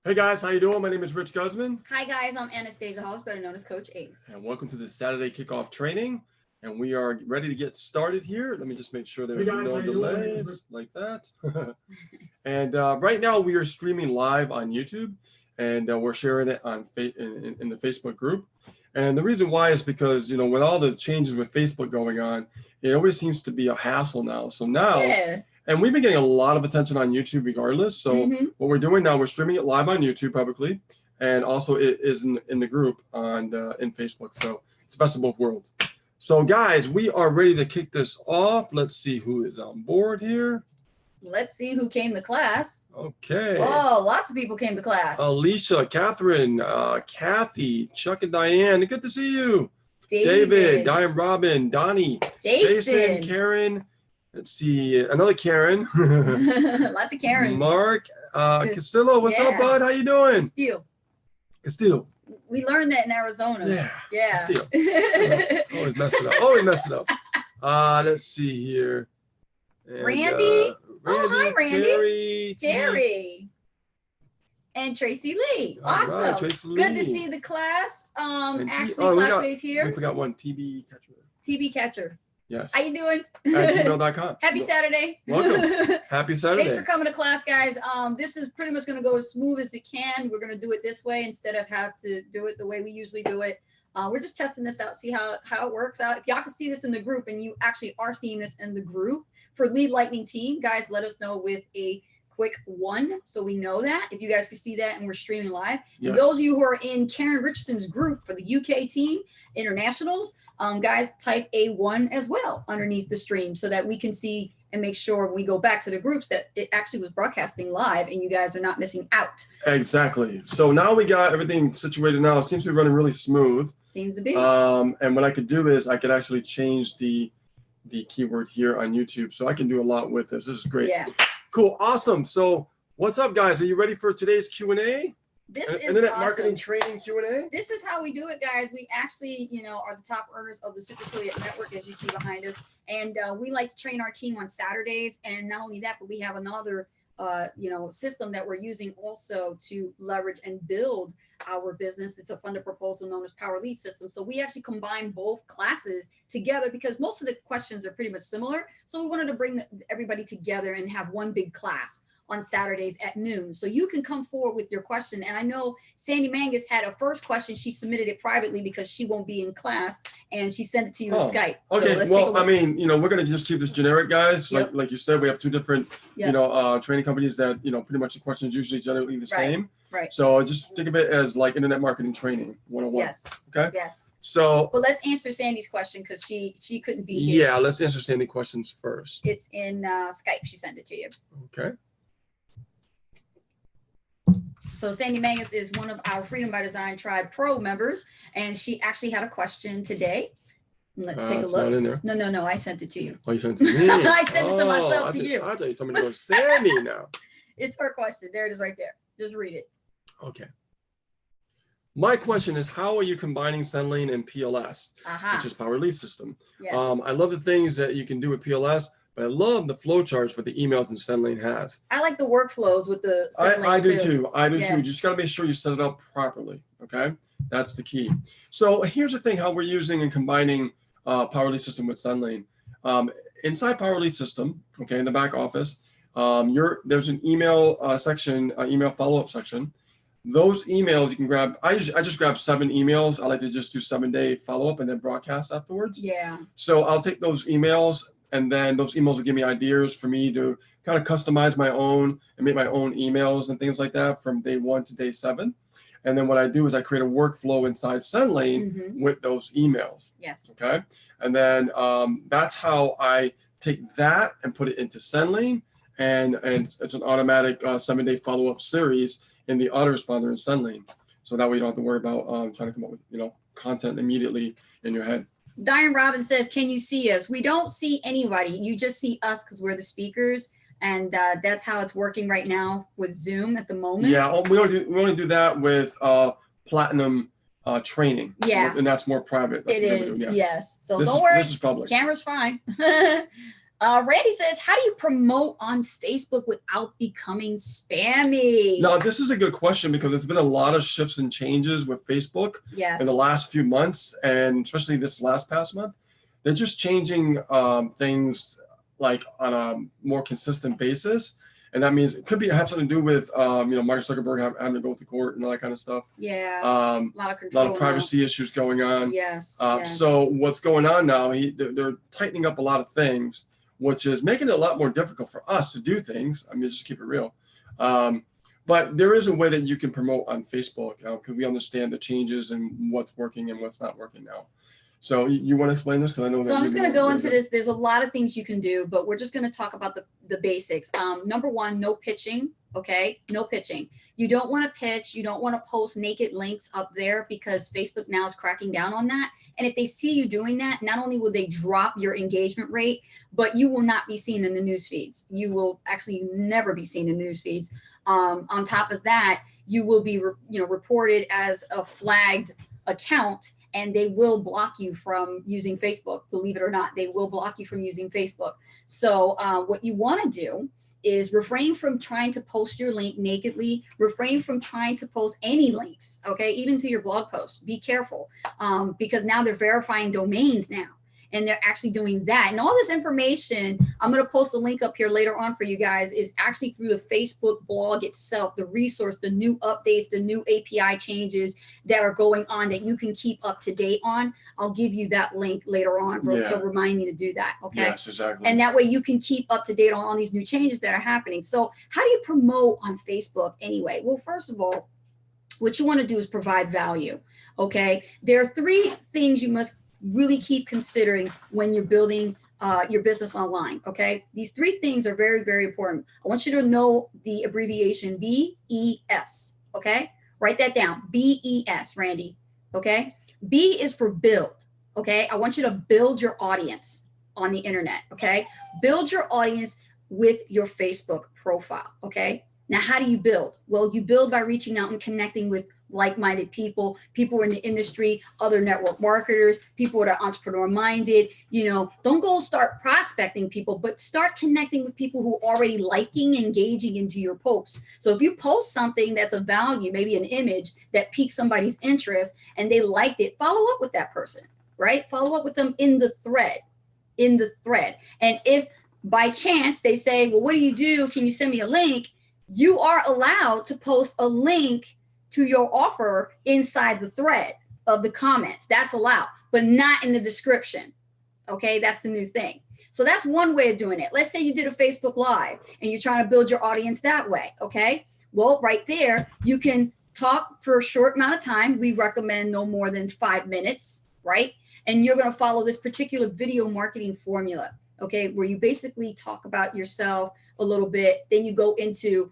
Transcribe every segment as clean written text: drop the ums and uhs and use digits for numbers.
Hey guys, how you doing? My name is Rich Guzman. Hi guys, I'm Anastasia Halls, better known as Coach Ace. And welcome to the Saturday kickoff training. And we are ready to get started here. Let me just make sure there are no delays like that. And right now we are streaming live on YouTube, and we're sharing it on in the Facebook group. And the reason why is because, you know, with all the changes with Facebook going on, it always seems to be a hassle now. So now, and we've been getting a lot of attention on YouTube regardless. So what we're doing now, we're streaming it live on YouTube publicly, and also it is in the group on in Facebook. So it's the best of both worlds. So guys, we are ready to kick this off. Let's see who is on board here. Let's see who came to class. Okay. Oh, lots of people came to class. Alicia, Catherine, Kathy, Chuck and Diane. Good to see you. David, Diane, Robin, Donnie, Jason, Karen. Let's see, another Karen. Lots of Karens. Mark, Castillo, what's up, bud? How you doing? Castillo. We learned that in Arizona. Yeah. Castillo. Always mess it up. Let's see here. And, Randy. Oh, hi, Randy. Terry. And Tracy Lee. Awesome. Right, Tracy Lee. Good to see the class. Ashley, classmates here. We forgot one, TB Catcher. TB Catcher. Yes. How you doing? At gmail.com. Happy Saturday. Welcome. Happy Saturday. Thanks for coming to class, guys. This is pretty much going to go as smooth as it can. We're going to do it this way instead of have to do it the way we usually do it. We're just testing this out, see how it works out. If y'all can see this in the group and you actually are seeing this in the group for Lead Lightning Team, guys, let us know with a quick 1 so we know that if you guys can see that and we're streaming live. Yes. And those of you who are in Karen Richardson's group for the UK team internationals, guys, type A1 as well underneath the stream so that we can see and make sure when we go back to the groups that it actually was broadcasting live and you guys are not missing out. Exactly. So now we got everything situated now. It seems to be running really smooth. Seems to be. And what I could do is I could actually change the keyword here on YouTube. So I can do a lot with this. This is great. Yeah. Cool. Awesome. So what's up, guys? Are you ready for today's Q&A? This is Internet awesome. Marketing Training Q&A. This is how we do it, guys. We actually, are the top earners of the Super Affiliate Network, as you see behind us. And we like to train our team on Saturdays. And not only that, but we have another, system that we're using also to leverage and build our business. It's a funded proposal known as Power Lead System. So we actually combine both classes together because most of the questions are pretty much similar. So we wanted to bring everybody together and have one big class on Saturdays at noon. So you can come forward with your question. And I know Sandy Mangus had a first question. She submitted it privately because she won't be in class and she sent it to you in Skype. Okay. So well, I mean, we're going to just keep this generic, guys. Yep. Like you said, we have two different, training companies that, pretty much the questions usually generally the same. Right. So just think of it as like Internet Marketing Training 101. Yes. Okay. Yes. So. Well, let's answer Sandy's question because she couldn't be here. Yeah. Let's answer Sandy questions first. It's in Skype. She sent it to you. Okay. So Sandy Mangus is one of our Freedom by Design Tribe Pro members, and she actually had a question today. Let's take a look. Not in there. No, I sent it to you. Oh, you sent it to me? I sent it to myself, to you. I thought you told me to go to Sandy now. It's her question. There it is right there. Just read it. Okay. My question is, how are you combining SendLane and PLS, which is Power Lead System? Yes. I love the things that you can do with PLS, but I love the flow charts for the emails and SendLane has. I like the workflows with the SendLane I do too. I do too. You just got to make sure you set it up properly. Okay. That's the key. So here's the thing, how we're using and combining Power Lead System with SendLane. Inside Power Lead System, okay, in the back office, there's an email section, email follow-up section. Those emails you can grab. I just grab 7 emails. I like to just do 7-day follow-up and then broadcast afterwards. Yeah. So I'll take those emails, and then those emails will give me ideas for me to kind of customize my own and make my own emails and things like that from day 1 to day 7. And then what I do is I create a workflow inside SendLane with those emails. Yes. Okay. And then that's how I take that and put it into SendLane, and it's an automatic 7-day follow-up series in the autoresponder in SendLane. So that way you don't have to worry about trying to come up with content immediately in your head. Diane Robbins says, can you see us? We don't see anybody. You just see us because we're the speakers. And that's how it's working right now with Zoom at the moment. Yeah, we only do that with Platinum training. Yeah. And that's more private. That's it is, yeah. Yes. So don't worry. This is public. Camera's fine. Randy says, how do you promote on Facebook without becoming spammy? Now, this is a good question because there's been a lot of shifts and changes with Facebook in the last few months, and especially this past month. They're just changing things like on a more consistent basis. And that means it could have something to do with, Mark Zuckerberg having to go to court and all that kind of stuff. Yeah, a lot of control, a lot of privacy issues going on. Yes, So what's going on now, they're tightening up a lot of things, which is making it a lot more difficult for us to do things. I mean, just keep it real. But there is a way that you can promote on Facebook because we understand the changes and what's working and what's not working now. So you want to explain this? Because I know. So I'm just going to go into this. There's a lot of things you can do, but we're just going to talk about the basics. Number one, no pitching. Okay, no pitching. You don't want to pitch. You don't want to post naked links up there because Facebook now is cracking down on that. And if they see you doing that, not only will they drop your engagement rate, but you will not be seen in the news feeds. You will actually never be seen in news feeds. On top of that, you will be reported as a flagged account, and they will block you from using Facebook. Believe it or not, they will block you from using Facebook. So what you want to do is refrain from trying to post your link nakedly, refrain from trying to post any links, okay, even to your blog post. Be careful because now they're verifying domains now. And they're actually doing that. And all this information, I'm going to post a link up here later on for you guys, is actually through the Facebook blog itself, the resource, the new updates, the new API changes that are going on that you can keep up to date on. I'll give you that link later on to remind me to do that. Okay. Yes, exactly. And that way you can keep up to date on all these new changes that are happening. So how do you promote on Facebook anyway? Well, first of all, what you want to do is provide value. Okay. There are three things you must really keep considering when you're building your business online. Okay. These three things are very, very important. I want you to know the abbreviation BES. Okay. Write that down. BES, Randy. Okay. B is for build. Okay. I want you to build your audience on the internet. Okay. Build your audience with your Facebook profile. Okay. Now, how do you build? Well, you build by reaching out and connecting with like-minded people in the industry, other network marketers, people that are entrepreneur minded. Don't go start prospecting people, but start connecting with people who are already liking, engaging into your posts. So if you post something that's of value, maybe an image that piques somebody's interest and they liked it, follow up with that person, right? Follow up with them in the thread. And if by chance they say, well, what do you do? Can you send me a link? You are allowed to post a link to your offer inside the thread of the comments. That's allowed, but not in the description. Okay, that's the new thing. So that's one way of doing it. Let's say you did a Facebook Live and you're trying to build your audience that way. Okay, well, right there, you can talk for a short amount of time. We recommend no more than 5 minutes, right? And you're going to follow this particular video marketing formula, okay, where you basically talk about yourself a little bit. Then you go into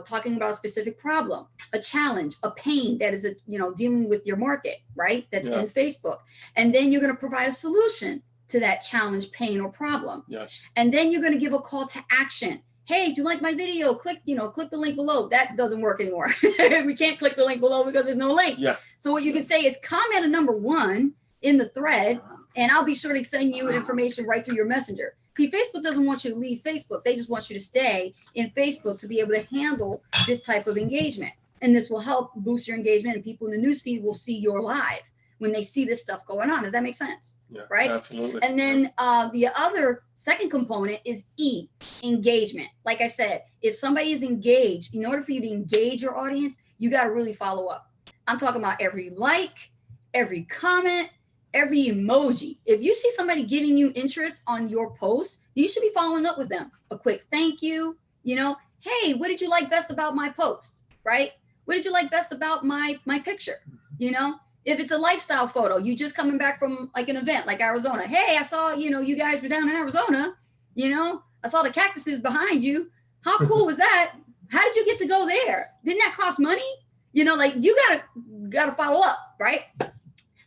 talking about a specific problem, a challenge, a pain that is, dealing with your market, right? That's in Facebook. And then you're going to provide a solution to that challenge, pain, or problem. Yes. And then you're going to give a call to action. Hey, do you like my video? Click the link below. That doesn't work anymore. We can't click the link below because there's no link. Yeah. So what you can say is comment a number 1 in the thread, and I'll be sure to send you information right through your messenger. See, Facebook doesn't want you to leave Facebook. They just want you to stay in Facebook to be able to handle this type of engagement. And this will help boost your engagement, and people in the newsfeed will see your live when they see this stuff going on. Does that make sense? Yeah, right? Absolutely. And then the other second component is E, engagement. Like I said, if somebody is engaged, in order for you to engage your audience, you got to really follow up. I'm talking about every like, every comment, every emoji. If you see somebody giving you interest on your post, you should be following up with them. A quick thank you, hey, what did you like best about my post, right? What did you like best about my picture? If it's a lifestyle photo, you just coming back from like an event like Arizona. Hey, I saw, you guys were down in Arizona, I saw the cactuses behind you. How cool was that? How did you get to go there? Didn't that cost money? You gotta follow up, right?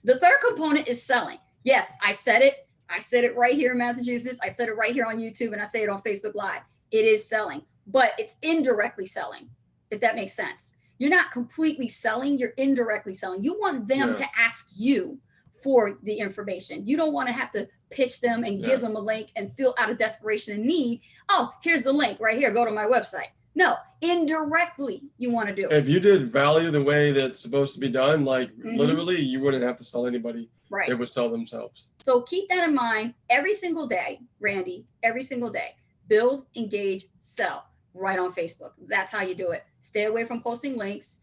The third component is selling. Yes, I said it. I said it right here in Massachusetts. I said it right here on YouTube, and I say it on Facebook Live. It is selling, but it's indirectly selling, if that makes sense. You're not completely selling, you're indirectly selling. You want them to ask you for the information. You don't want to have to pitch them and give them a link and feel out of desperation and need, oh, here's the link right here, go to my website. No, indirectly you want to do it. If you did value the way that's supposed to be done, like literally, you wouldn't have to sell anybody. Right. They would sell themselves. So keep that in mind every single day, Randy, every single day. Build, engage, sell right on Facebook. That's how you do it. Stay away from posting links.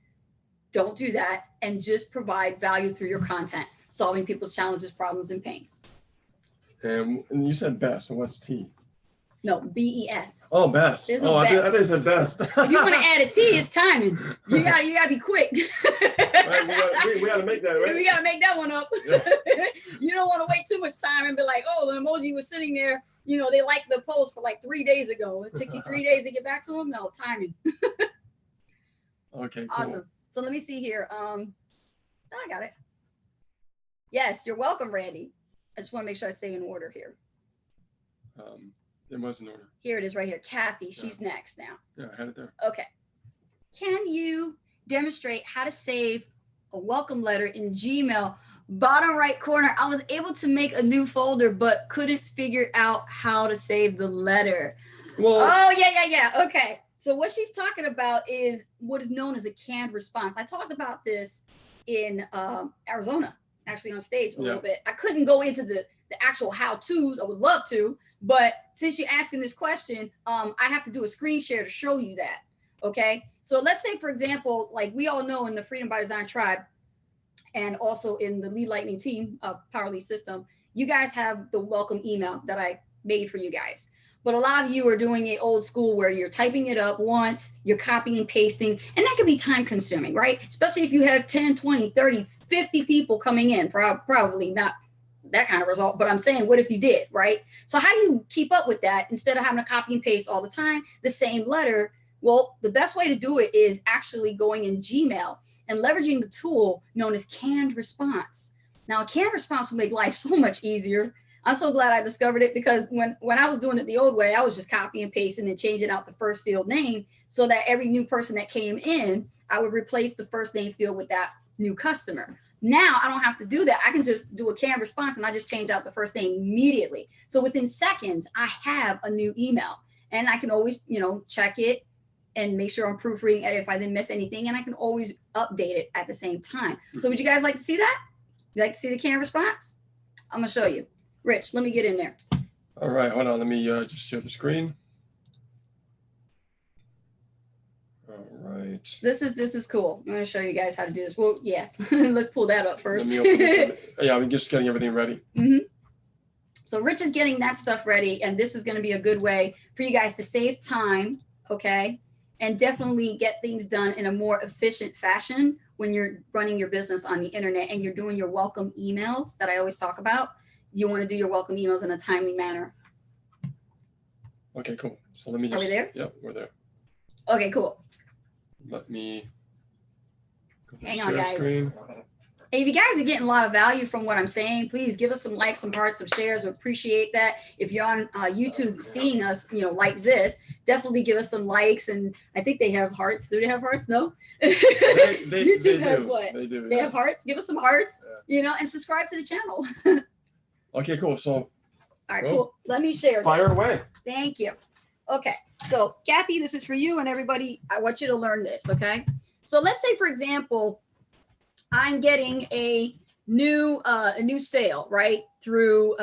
Don't do that. And just provide value through your content, solving people's challenges, problems, and pains. And you said best. So what's T? No, BES. Oh, best. There's no I best. thought you said best. If you want to add a T, it's timing. You gotta be quick. Right, we gotta make that, right? We gotta make that one up. Yeah. You don't want to wait too much time and be like, oh, the emoji was sitting there. You know, they liked the post for like 3 days ago. It took you 3 days to get back to them. No, timing. Okay, cool. Awesome. So let me see here. I got it. Yes, you're welcome, Randy. I just want to make sure I stay in order here. It was in order. Here it is right here. Kathy, she's next now. Yeah, I had it there. Okay. Can you demonstrate how to save a welcome letter in Gmail? Bottom right corner, I was able to make a new folder, but couldn't figure out how to save the letter. Well, Oh, yeah. Okay. So what she's talking about is what is known as a canned response. I talked about this in Arizona, actually on stage a little bit. I couldn't go into the actual how-tos. I would love to, but since you're asking this question, I have to do a screen share to show you that. Okay. So let's say, for example, like we all know in the Freedom by Design tribe and also in the Lead Lightning team of Power Lead system, you guys have the welcome email that I made for you guys. But a lot of you are doing it old school where you're typing it up once, you're copying and pasting, and that can be time consuming, right? Especially if you have 10, 20, 30, 50 people coming in, probably not that kind of result, but I'm saying, what if you did, right? So how do you keep up with that instead of having to copy and paste all the time, the same letter? Well, the best way to do it is actually going in Gmail and leveraging the tool known as canned response. Now, a canned response will make life so much easier. I'm so glad I discovered it because when I was doing it the old way, I was just copying and pasting and changing out the first field name so that every new person that came in, I would replace the first name field with that new customer. Now I don't have to do that. I can just do a canned response and I just change out the first name immediately. So within seconds, I have a new email and I can always, check it and make sure I'm proofreading it if I didn't miss anything. And I can always update it at the same time. So would you guys like to see that? You like to see the canned response? I'm gonna show you. Rich, let me get in there. all right, hold on. Let me just share the screen. All right. This is cool. I'm gonna show you guys how to do this. Well, yeah, let's pull that up first. Let me open this. Yeah, I'm just getting everything ready. So Rich is getting that stuff ready, and this is gonna be a good way for you guys to save time, okay? And definitely get things done in a more efficient fashion when you're running your business on the internet and you're doing your welcome emails that I always talk about. You want to do your welcome emails in a timely manner. Okay, cool. So let me just. Are we there? Yep, we're there. Okay, cool. Let me go to the Hang on, share guys. screen. Hey, if you guys are getting a lot of value from what I'm saying, please give us some likes, some hearts, some shares. We appreciate that. If you're on YouTube seeing us, like this, definitely give us some likes. And I think they have hearts. Do they have hearts? No. YouTube has what? They do. They Yeah. have hearts. Give us some hearts, and subscribe to the channel. Okay, cool. So All right, Well, cool. Let me share. fire this. away. Thank you. Okay, so Kathy, this is for you and everybody. I want you to learn this, okay? So let's say, for example, I'm getting a new sale, right, through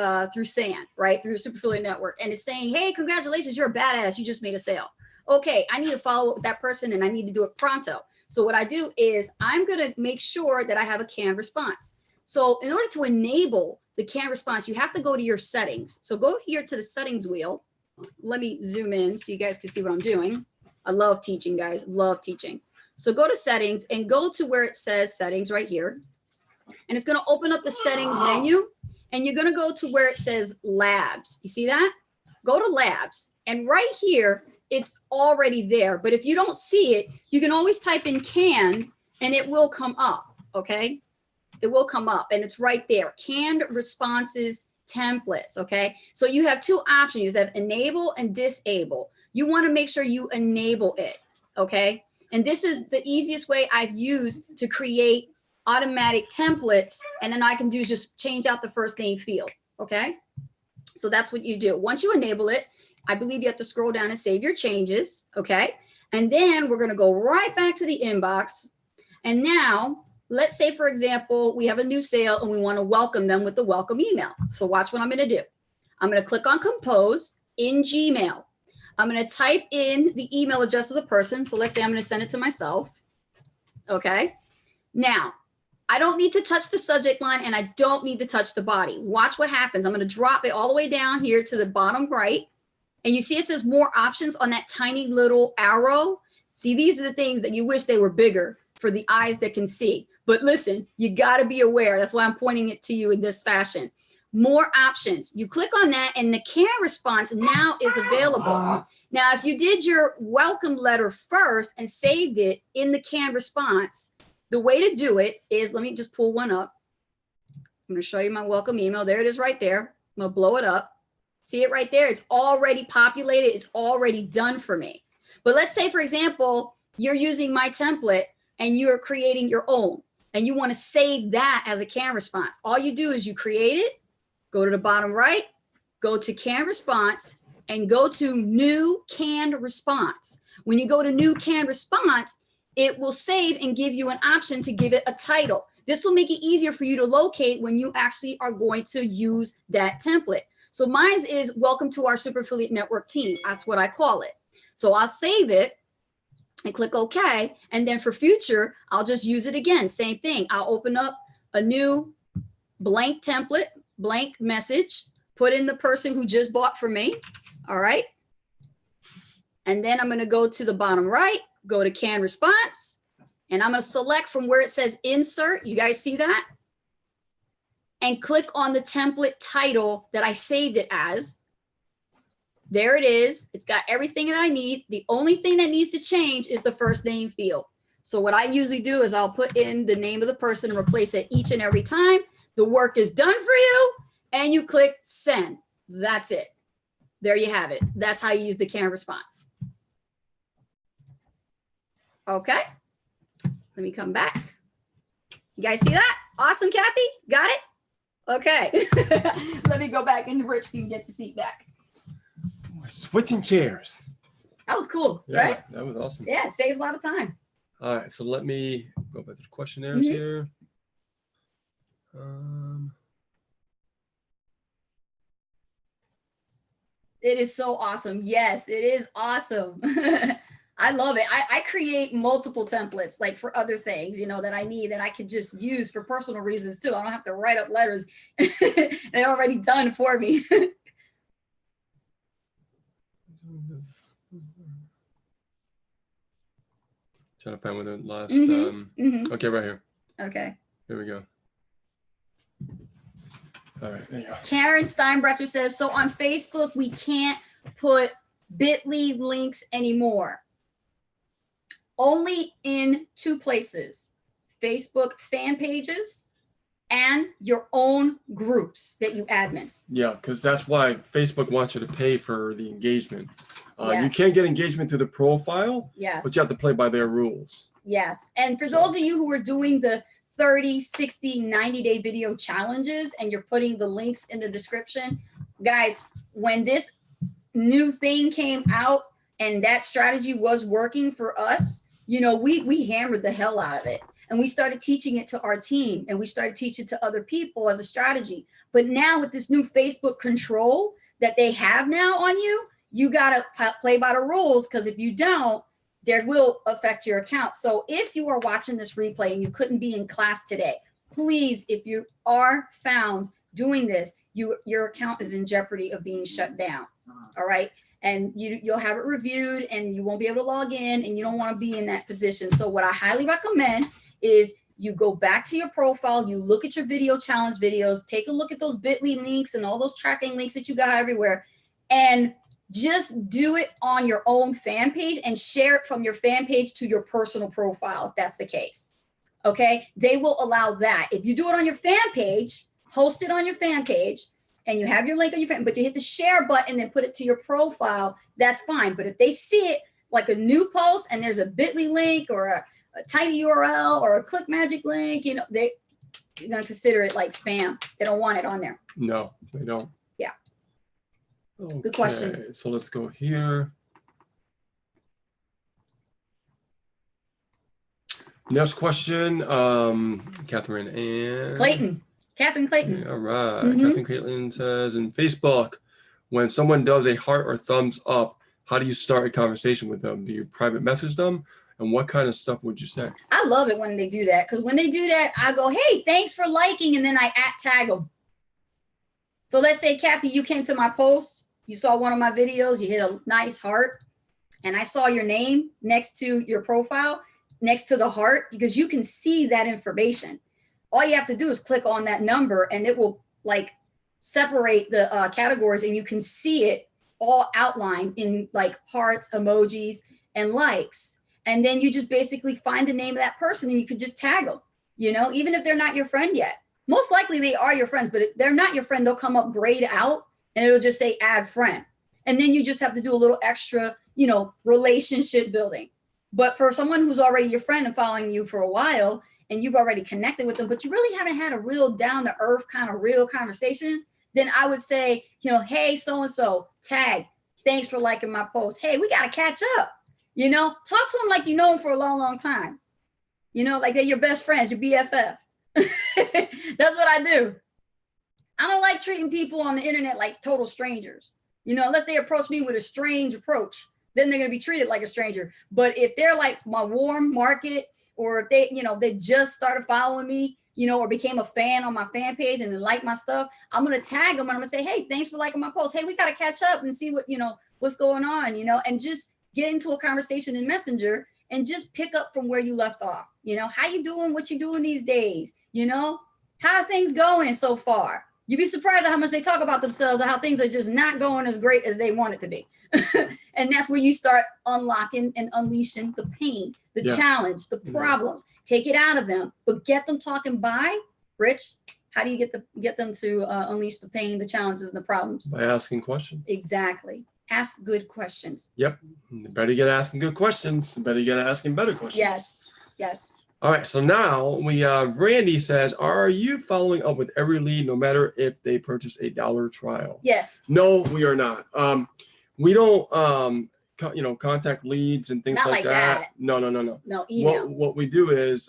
SAN, right, through Super Affiliate Network, and it's saying, hey, congratulations, you're a badass, you just made a sale. Okay, I need to follow up with that person and I need to do it pronto. So what I do is I'm gonna make sure that I have a canned response. So in order to enable the canned response, you have to go to your settings. So go here to the settings wheel. Let me zoom in so you guys can see what I'm doing. I love teaching, guys, love teaching. So go to settings and go to where it says settings right here. And it's gonna open up the settings menu and you're gonna go to where it says labs. You see that? Go to labs and right here, it's already there. But if you don't see it, you can always type in canned and it will come up, okay? It will come up and it's right there. Canned responses templates, okay? So you have two options. You have enable and disable. You wanna make sure you enable it, okay? And this is the easiest way I've used to create automatic templates, and then I can do just change out the first name field. Okay. So that's what you do. Once you enable it, I believe you have to scroll down and save your changes. Okay. And then we're going to go right back to the inbox. And now let's say, for example, we have a new sale and we want to welcome them with the welcome email. So watch what I'm going to do. I'm going to click on compose in Gmail. I'm going to type in the email address of the person. So let's say I'm going to send it to myself. Okay. Now, I don't need to touch the subject line and I don't need to touch the body. Watch what happens. I'm going to drop it all the way down here to the bottom right. And you see it says more options on that tiny little arrow. See, these are the things that you wish they were bigger for the eyes that can see. But listen, you got to be aware. That's why I'm pointing it to you in this fashion. More options. You click on that and the canned response now is available. Now, if you did your welcome letter first and saved it in the canned response, the way to do it is, let me just pull one up. I'm going to show you my welcome email. There it is right there. I'm going to blow it up. See it right there? It's already populated. It's already done for me. But let's say, for example, you're using my template and you're creating your own and you want to save that as a canned response. All you do is you create it, go to the bottom right, go to canned response, and go to new canned response. When you go to new canned response, it will save and give you an option to give it a title. This will make it easier for you to locate when you actually are going to use that template. So mine is welcome to our Super Affiliate Network team. That's what I call it. So I'll save it and click OK. And then for future, I'll just use it again. Same thing. I'll open up a new blank template, blank message, put in the person who just bought from me. All right. And then I'm going to go to the bottom right, go to canned response, and I'm going to select from where it says insert. You guys see that? And click on the template title that I saved it as. There it is. It's got everything that I need. The only thing that needs to change is the first name field. So what I usually do is I'll put in the name of the person and replace it each and every time. The work is done for you, and you click send. That's it. There you have it. That's how you use the canned response. Okay. Let me come back. You guys see that? Awesome, Kathy. Got it? Okay. Let me go back and Rich can get the seat back. We're switching chairs. That was cool, Yeah, right? that was awesome. Yeah, it saves a lot of time. All right, so let me go back to the questionnaires here. It is so awesome. Yes, it is awesome. I love it. I create multiple templates like for other things, you know, that I need that I could just use for personal reasons too. I don't have to write up letters. They're already done for me. Trying to find where the last, Okay, right here. Okay. Here we go. All right, there you go. Karen Steinbrecher says, so on Facebook, we can't put bit.ly links anymore. Only in two places, Facebook fan pages and your own groups that you admin. Yeah, because that's why Facebook wants you to pay for the engagement. You Yes. can get engagement through the profile, Yes. but you have to play by their rules. Yes. And for those of you who are doing the 30, 60, 90-day video challenges and you're putting the links in the description, guys, when this new thing came out and that strategy was working for us, you know, we hammered the hell out of it. And we started teaching it to our team and we started teaching it to other people as a strategy. But now with this new Facebook control that they have now on you, you got to play by the rules, because if you don't, there will affect your account. So if you are watching this replay and you couldn't be in class today, please, if you are found doing this, your account is in jeopardy of being shut down. All right. And you'll have it reviewed and you won't be able to log in, and you don't want to be in that position. So what I highly recommend is you go back to your profile, you look at your video challenge videos, take a look at those bit.ly links and all those tracking links that you got everywhere, and just do it on your own fan page and share it from your fan page to your personal profile, if that's the case. Okay, they will allow that. If you do it on your fan page, post it on your fan page, and you have your link on your fan, but you hit the share button and put it to your profile, that's fine. But if they see it like a new post and there's a bit.ly link or tidy URL or a click magic link, you know, they're going to consider it like spam. They don't want it on there. No, they don't. Yeah. Okay, Good question. so let's go here. Next question, Catherine and Clayton. Catherine Clayton. All right. Catherine Caitlin says in Facebook, when someone does a heart or thumbs up, how do you start a conversation with them? Do you private message them? And what kind of stuff would you say? I love it when they do that, because when they do that, I go, hey, thanks for liking, and then I tag them. So let's say, Kathy, you came to my post, you saw one of my videos, you hit a nice heart, and I saw your name next to your profile, next to the heart, because you can see that information. All you have to do is click on that number, and it will like separate the categories, and you can see it all outlined in like hearts, emojis, and likes. And then you just basically find the name of that person, and you could just tag them, you know, even if they're not your friend yet. Most likely they are your friends, but if they're not your friend, they'll come up grayed out, and it'll just say add friend. And then you just have to do a little extra, you know, relationship building. But for someone who's already your friend and following you for a while, and you've already connected with them, but you really haven't had a real down to earth kind of real conversation, then I would say, you know, hey, so-and-so, tag, thanks for liking my post. Hey, we got to catch up. You know, talk to them like you know them for a long, long time. You know, like they're your best friends, your BFF. That's what I do. I don't like treating people on the internet like total strangers. You know, unless they approach me with a strange approach, then they're going to be treated like a stranger. But if they're like my warm market, or if they, you know, they just started following me, you know, or became a fan on my fan page and they like my stuff, I'm going to tag them and I'm going to say, hey, thanks for liking my post. Hey, we got to catch up and see what, you know, what's going on, you know, and just get into a conversation in Messenger and just pick up from where you left off. You know, how you doing? What you doing these days? You know, how are things going so far? You'd be surprised at how much they talk about themselves and how things are just not going as great as they want it to be. And that's where you start unlocking and unleashing the pain, the challenge, the problems. Take it out of them, but get them talking by. Rich, how do you get them to unleash the pain, the challenges, and the problems? By asking questions. Exactly. Ask good questions. Yep. The better you get asking good questions, the better you get asking better questions. Yes. Yes. All right. So now we have Randy says, are you following up with every lead, no matter if they purchase a $1 trial? Yes. No, we are not. We don't, you know, contact leads and things Not like like that. that. No. No, email. What we do is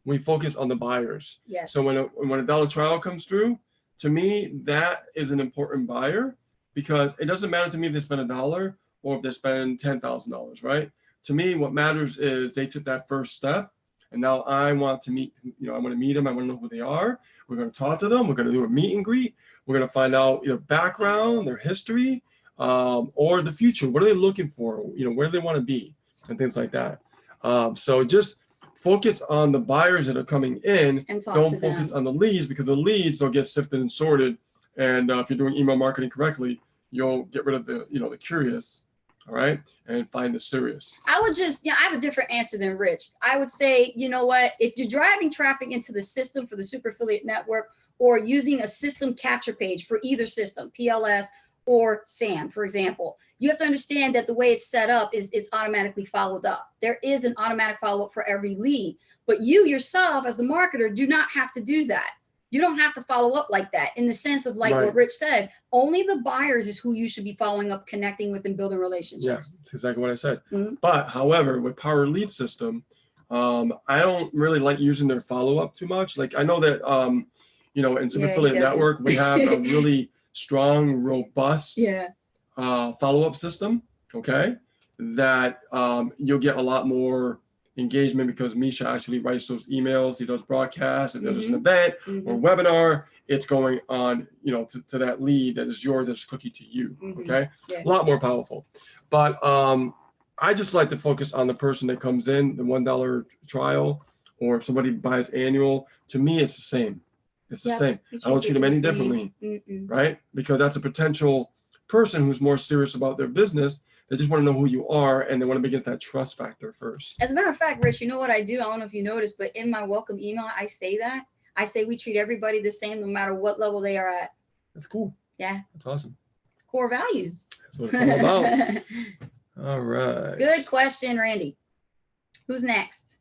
we focus on the buyers. Yes. So when a $1 trial comes through, to me, that is an important buyer, because it doesn't matter to me if they spend $1 or if they spend $10,000, right? To me, what matters is they took that first step, and now I want to meet, you know, I want to meet them. I want to know who they are. We're going to talk to them. We're going to do a meet and greet. We're going to find out their background, their history, or the future. What are they looking for? You know, where do they want to be, and things like that. So just focus on the buyers that are coming in. And talk don't to focus them. on the leads, because the leads will get sifted and sorted. And if you're doing email marketing correctly, you'll get rid of the, you know, the curious, all right, and find the serious. I would just, I have a different answer than Rich. I would say, you know what, if you're driving traffic into the system for the Super Affiliate Network, or using a system capture page for either system, PLS or SAM, for example, you have to understand that the way it's set up is it's automatically followed up. There is an automatic follow-up for every lead, but you yourself as the marketer do not have to do that. You don't have to follow up like that, in the sense of like what Rich said, only the buyers is who you should be following up, connecting with, and building relationships. Yeah, that's exactly what I said. But however, with Power Lead System, I don't really like using their follow-up too much. Like, I know that, you know, in Super Affiliate Network, we have a really strong, robust follow-up system, okay, that you'll get a lot more engagement, because Misha actually writes those emails. He does broadcasts. If there's an event or webinar, it's going on, you know, to that lead that is yours, that's cookie to you. Okay, a lot more powerful. But I just like to focus on the person that comes in, the $1 trial, or if somebody buys annual. To me, it's the same. It's the same. I don't treat them any differently, right? Because that's a potential person who's more serious about their business. They just want to know who you are, and they want to begin that trust factor first. As a matter of fact, Rich, you know what I do? I don't know if you noticed, but in my welcome email, I say that. I say we treat everybody the same, no matter what level they are at. That's cool. Yeah. That's awesome. Core values. That's what it's all about. All right. Good question, Randy. Who's next?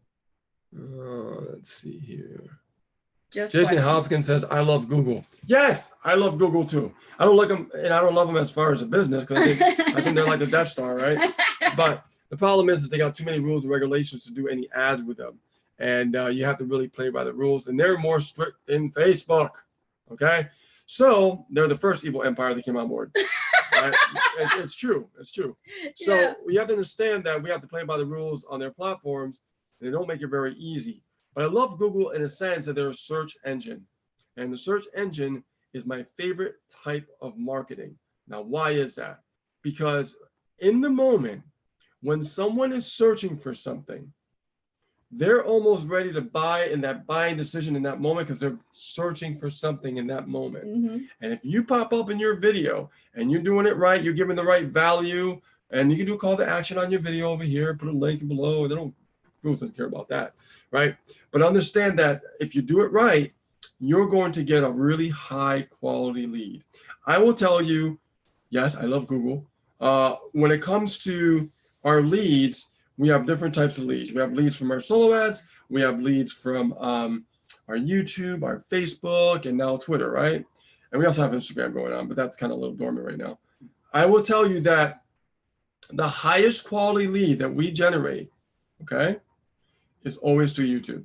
Let's see here. Just Jason questions. Hopkins says, I love Google. Yes, I love Google too. I don't like them, and I don't love them as far as a business, because I think they're like the Death Star, right? But the problem is that they got too many rules and regulations to do any ads with them. And you have to really play by the rules. And they're more strict in Facebook, okay? So they're the first evil empire that came on board. Right? It's true. It's true. So Yeah. we have to understand that we have to play by the rules on their platforms. And they don't make it very easy. But I love Google in a sense that they're a search engine. And the search engine is my favorite type of marketing. Now, why is that? Because in the moment when someone is searching for something, they're almost ready to buy in that buying decision in that moment because they're searching for something in that moment. Mhm. And if you pop up in your video and you're doing it right, you're giving the right value, and you can do call to action on your video over here, put a link below. Google doesn't care about that, right? But understand that if you do it right, you're going to get a really high quality lead. I will tell you, yes, I love Google. When it comes to our leads, we have different types of leads. We have leads from our solo ads. We have leads from our YouTube, our Facebook, and now Twitter, right? And we also have Instagram going on, but that's kind of a little dormant right now. I will tell you that the highest quality lead that we generate, okay, is always through YouTube.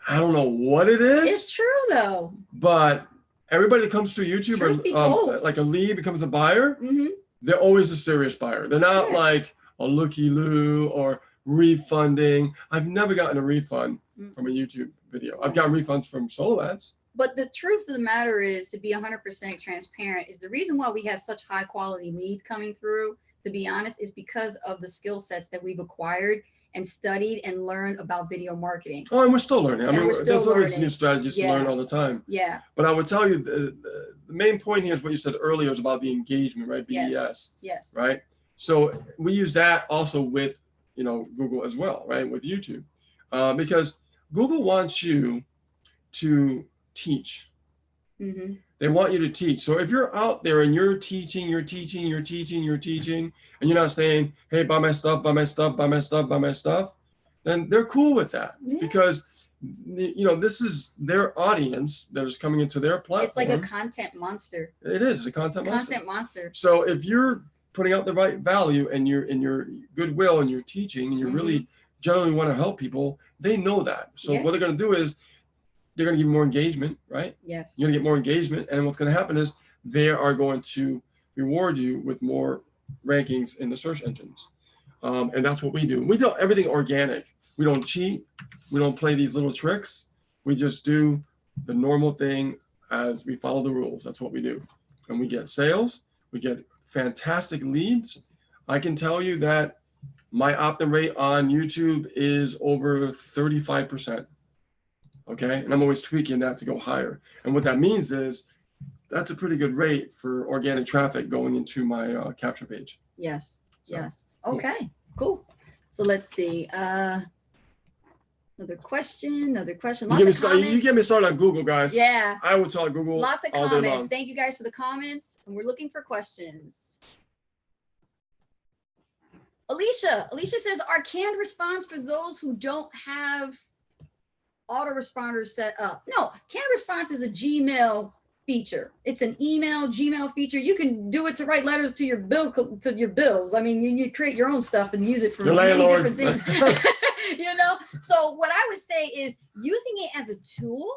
I don't know what it is. It's true though. But everybody that comes through YouTube, Truth be or told. like a lead becomes a buyer, Mhm. they're always a serious buyer. They're not Yeah. like a looky-loo or refunding. I've never gotten a refund from a YouTube video. I've gotten refunds from solo ads. But the truth of the matter is, to be 100% transparent, is the reason why we have such high quality leads coming through, to be honest, is because of the skill sets that we've acquired and studied and learned about video marketing. Oh, and we're still learning. I And mean, we're still there's always learning. new strategies to learn all the time. Yeah. But I would tell you the main point here is what you said earlier is about the engagement, right? Yes. BES. Yes. Right? So we use that also with, Google as well, right? With YouTube. Because Google wants you to teach. Mm-hmm. They want you to teach. So if you're out there and you're teaching, and you're not saying, hey, buy my stuff, then they're cool with that. Yeah. Because, this is their audience that is coming into their platform. It's like a content monster. It is. It's a content monster. So if you're putting out the right value and you're in your goodwill and you're teaching and you really generally want to help people, they know that. So what they're going to do is they're going to give you more engagement, right? Yes. You're going to get more engagement. And what's going to happen is they are going to reward you with more rankings in the search engines. And that's what we do. We do everything organic. We don't cheat. We don't play these little tricks. We just do the normal thing as we follow the rules. That's what we do. And we get sales. We get fantastic leads. I can tell you that my opt-in rate on YouTube is over 35%. Okay. And I'm always tweaking that to go higher. And what that means is that's a pretty good rate for organic traffic going into my capture page. Yes. So, yes. Okay, cool. So let's see. Another question. You get me started on Google, guys. Yeah. I would talk Google. Lots of all comments. day long. Thank you guys for the comments. And we're looking for questions. Alicia says, are canned response for those who don't have autoresponders set up? No, canned response is a Gmail feature. It's an Gmail feature. You can do it to write letters to your bills. I mean, you create your own stuff and use it for many different things. So what I would say is using it as a tool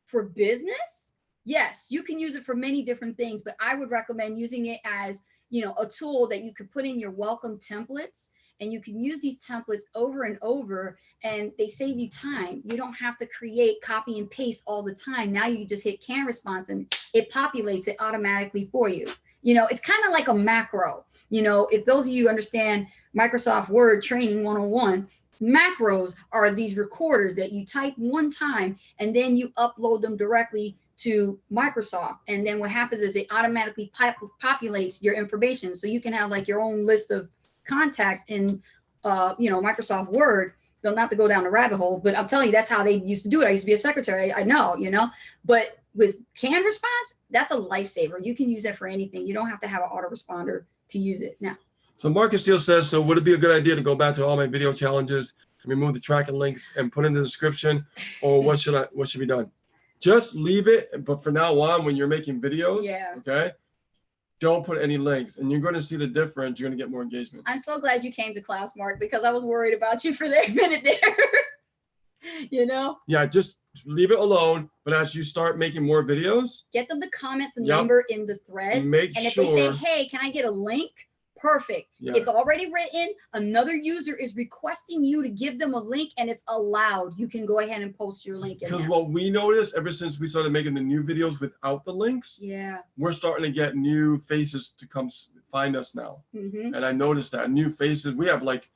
for business. Yes, you can use it for many different things, but I would recommend using it as, a tool that you could put in your welcome templates, and you can use these templates over and over, and they save you time. You don't have to create, copy and paste all the time. Now you just hit can response and it populates it automatically for you. It's kind of like a macro. If those of you understand Microsoft Word Training 101, macros are these recorders that you type one time and then you upload them directly to Microsoft. And then what happens is it automatically populates your information. So you can have like your own list of contacts in, Microsoft Word. They'll not to go down the rabbit hole, but I'm telling you, that's how they used to do it. I used to be a secretary. I know, but with canned response, that's a lifesaver. You can use that for anything. You don't have to have an autoresponder to use it now. So Marcus Steele says, so would it be a good idea to go back to all my video challenges remove the tracking links and put in the description, or what should be done? Just leave it, but for now on, when you're making videos, okay, don't put any links, and you're going to see the difference. You're going to get more engagement. I'm so glad you came to class, Mark, because I was worried about you for that minute there. You know? Yeah, just leave it alone. But as you start making more videos, get them to comment the number in the thread. And if they say, hey, can I get a link? Perfect. Yeah. It's already written. Another user is requesting you to give them a link, and it's allowed. You can go ahead and post your link. Because what we noticed ever since we started making the new videos without the links, we're starting to get new faces to come find us now. And I noticed that new faces. We have like,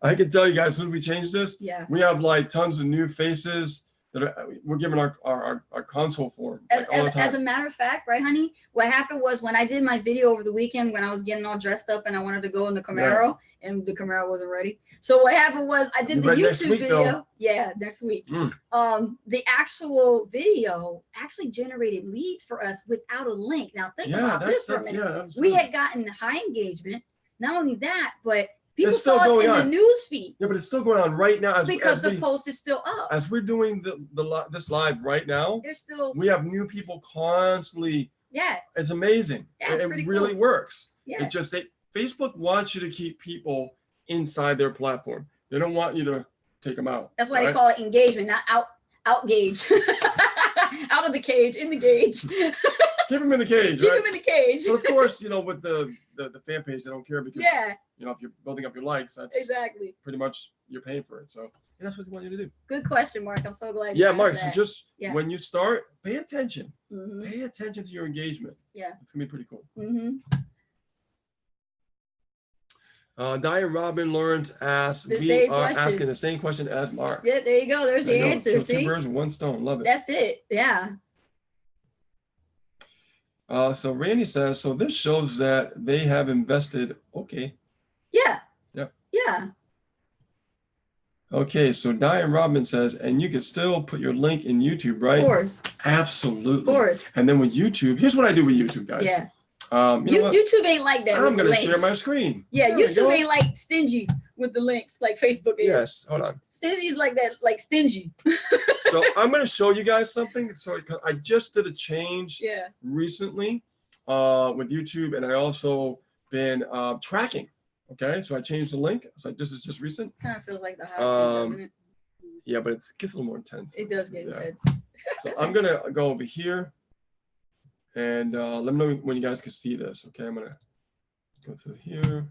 I can tell you guys, when we changed this, we have like tons of new faces that we're giving our console for. Like as a matter of fact, right, honey? What happened was when I did my video over the weekend, when I was getting all dressed up and I wanted to go in the Camaro, and the Camaro wasn't ready. So what happened was I did the YouTube video. Though. Yeah, next week. The actual video actually generated leads for us without a link. Now think about this for a minute. We had gotten high engagement. Not only that, but people saw us in the news feed. Yeah, but it's still going on right now. Because the post is still up. As we're doing this live right now, we have new people constantly. Yeah. It's amazing. Yeah, it really works. Yeah. It's just Facebook wants you to keep people inside their platform. They don't want you to take them out. That's why they call it engagement, not out gauge. Out of the cage, in the gauge. Keep them in the cage. Keep them in the cage. But of course, you know, with the fan page, they don't care because you know, if you're building up your likes, that's pretty much you're paying for it. So that's what they want you to do. Good question, Mark. I'm so glad. Yeah, Mark. So just when you start, pay attention. Pay attention to your engagement. Yeah, it's gonna be pretty cool. Diane Robin Lawrence asks, we are asking the same question as Mark. Yeah, there you go. There's the answer. So 2 birds with 1 stone. Love it. That's it. Yeah. So Randy says, so this shows that they have invested. Okay. Yeah. Yep. Yeah. Okay. So Diane Robin says, and you can still put your link in YouTube, right? Of course. Absolutely. Of course. And then with YouTube, here's what I do with YouTube, guys. Yeah. YouTube ain't like that. I'm going to share my screen. Yeah, YouTube ain't like stingy with the links like Facebook is. Yes, hold on. Stingy's like that, like stingy. So I'm going to show you guys something. So I just did a change recently with YouTube, and I also been tracking. Okay, so I changed the link. So this is just recent. Kind of feels like the hot seat, doesn't it? Yeah, but it gets a little more intense. It does get intense. So I'm going to go over here. And let me know when you guys can see this. Okay, I'm gonna go to here.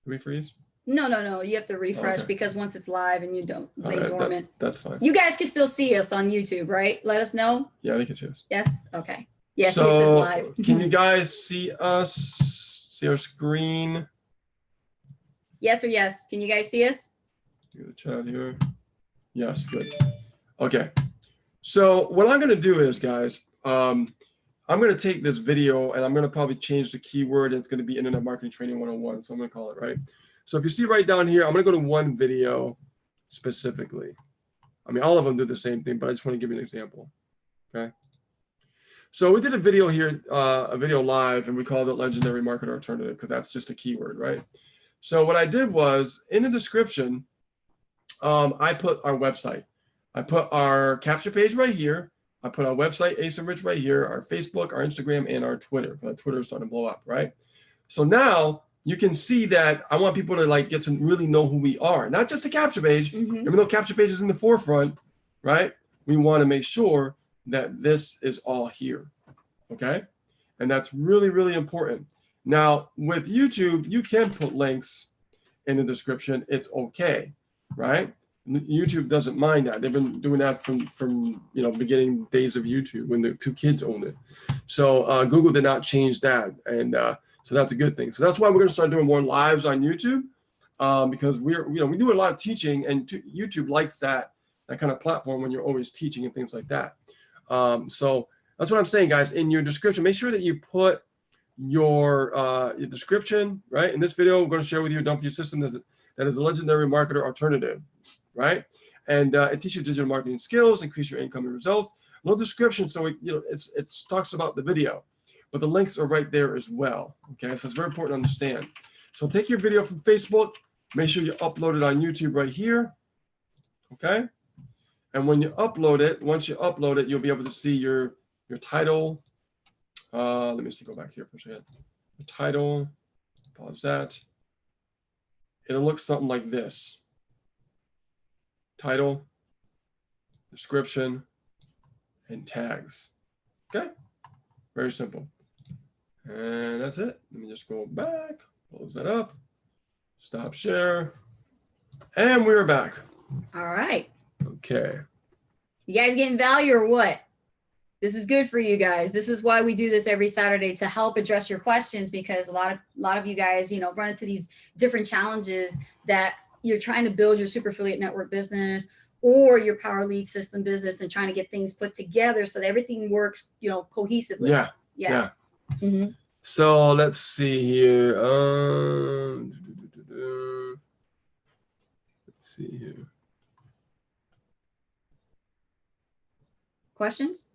Refreeze? No. You have to refresh because once it's live and you don't lay dormant. That's fine. You guys can still see us on YouTube, right? Let us know. Yeah, they can see us. Yes. Okay. Yes. So it says live. Can you guys see us? See our screen? Yes or yes? Can you guys see us? Do the chat here. Yes. Good. Okay. So what I'm gonna do is, guys. I'm going to take this video and I'm going to probably change the keyword. It's going to be Internet Marketing Training 101. So I'm going to call it right. So if you see right down here, I'm going to go to one video specifically. I mean, all of them do the same thing, but I just want to give you an example. Okay. So we did a video here, a video live, and we called it Legendary Marketer Alternative because that's just a keyword, right? So what I did was in the description, I put our website. I put our capture page right here. I put our website, Ace and Rich, right here, our Facebook, our Instagram, and our Twitter. Because Twitter is starting to blow up, right? So now you can see that I want people to like get to really know who we are, not just the capture page. Even though capture page is in the forefront, right? We want to make sure that this is all here, okay? And that's really, really important. Now with YouTube, you can put links in the description. It's okay, right? YouTube doesn't mind that. They've been doing that from you know, beginning days of YouTube when the 2 kids owned it. So Google did not change that, and so that's a good thing. So that's why we're going to start doing more lives on YouTube because we do a lot of teaching, and YouTube likes that kind of platform when you're always teaching and things like that. So that's what I'm saying, guys. In your description, make sure that you put your description right. In this video, we're going to share with you a Done For You system that is a legendary marketer alternative. Right, and it teaches digital marketing skills, increase your income and results. No description, so it talks about the video, but the links are right there as well. Okay, so it's very important to understand. So take your video from Facebook, make sure you upload it on YouTube right here. Okay. And when you upload it, once you upload it, you'll be able to see your title. Let me see, go back here for a second. The title, pause that. It'll look something like this. Title, description, and tags. Okay, very simple. And that's it. Let me just go back, close that up, stop share, and we're back. All right. Okay. You guys getting value or what? This is good for you guys. This is why we do this every Saturday, to help address your questions, because a lot of you guys, run into these different challenges that you're trying to build your super affiliate network business or your power lead system business and trying to get things put together so that everything works, cohesively. Yeah. Mm-hmm. So let's see here. Let's see here. Questions?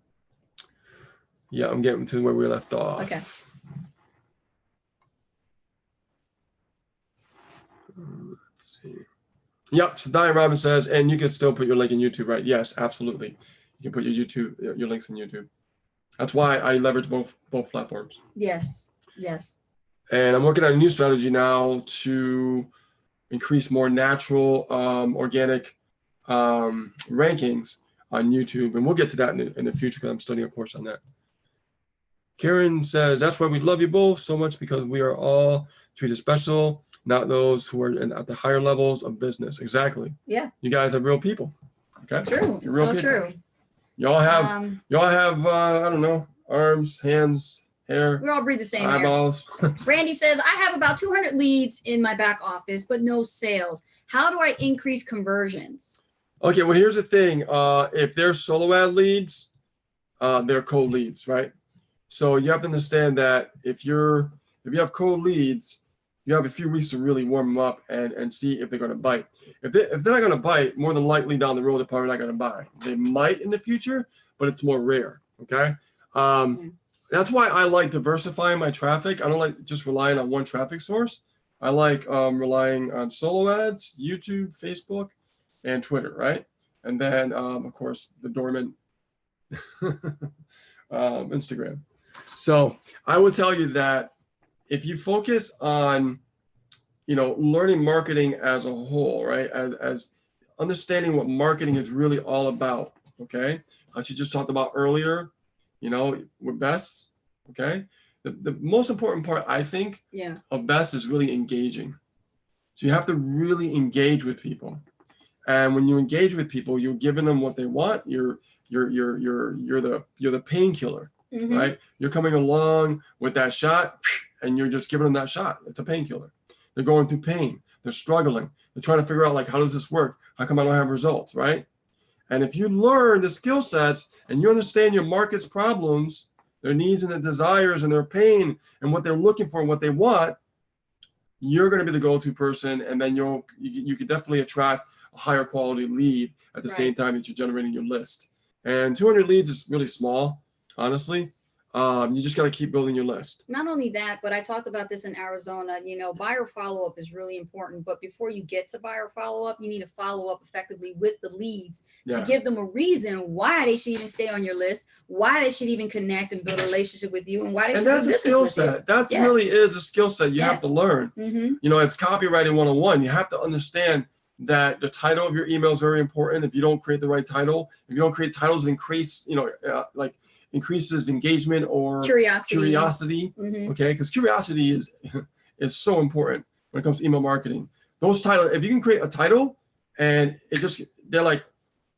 Yeah, I'm getting to where we left off. Okay. Let's see. Yep. So Diane Robbins says, and you can still put your link in YouTube, right? Yes, absolutely. You can put your links in YouTube. That's why I leverage both platforms. Yes. And I'm working on a new strategy now to increase more natural, organic rankings on YouTube, and we'll get to that in the future because I'm studying a course on that. Karen says, that's why we love you both so much, because we are all treated special, not those who are at the higher levels of business. Exactly. Yeah. You guys are real people. Okay. True. It's so true. Y'all have I don't know, arms, hands, hair. We all breathe the same eyeballs. Randy says, I have about 200 leads in my back office, but no sales. How do I increase conversions? Okay, well, here's the thing. If they're solo ad leads, they're cold leads, right? So you have to understand that if you have cold leads, you have a few weeks to really warm them up and see if they're going to bite. If they're not going to bite, more than likely down the road, they're probably not going to buy. They might in the future, but it's more rare. Okay. That's why I like diversifying my traffic. I don't like just relying on one traffic source. I like relying on solo ads, YouTube, Facebook, and Twitter, right? And then, of course, the dormant Instagram. So I would tell you that if you focus on, learning marketing as a whole, right? As understanding what marketing is really all about, okay? As you just talked about earlier, with Best, okay? The most important part, I think, of Best is really engaging. So you have to really engage with people. And when you engage with people, you're giving them what they want. You're the painkiller, right? You're coming along with that shot, and you're just giving them that shot. It's a painkiller. They're going through pain. They're struggling. They're trying to figure out, like, how does this work? How come I don't have results, right? And if you learn the skill sets and you understand your market's problems, their needs and their desires and their pain and what they're looking for and what they want, you're going to be the go-to person, and then you could definitely attract a higher quality lead at the same time that you're generating your list. And 200 leads is really small, honestly. You just got to keep building your list. Not only that, but I talked about this in Arizona, buyer follow-up is really important. But before you get to buyer follow-up, you need to follow up effectively with the leads to give them a reason why they should even stay on your list, why they should even connect and build a relationship with you, and why they should do business with you. And that's a skill set. That really is a skill set you have to learn. It's copywriting 101. You have to understand that the title of your email is very important. If you don't create the right title, if you don't create titles that increases engagement or curiosity. Okay, because curiosity is so important when it comes to email marketing. Those titles, if you can create a title and they're like,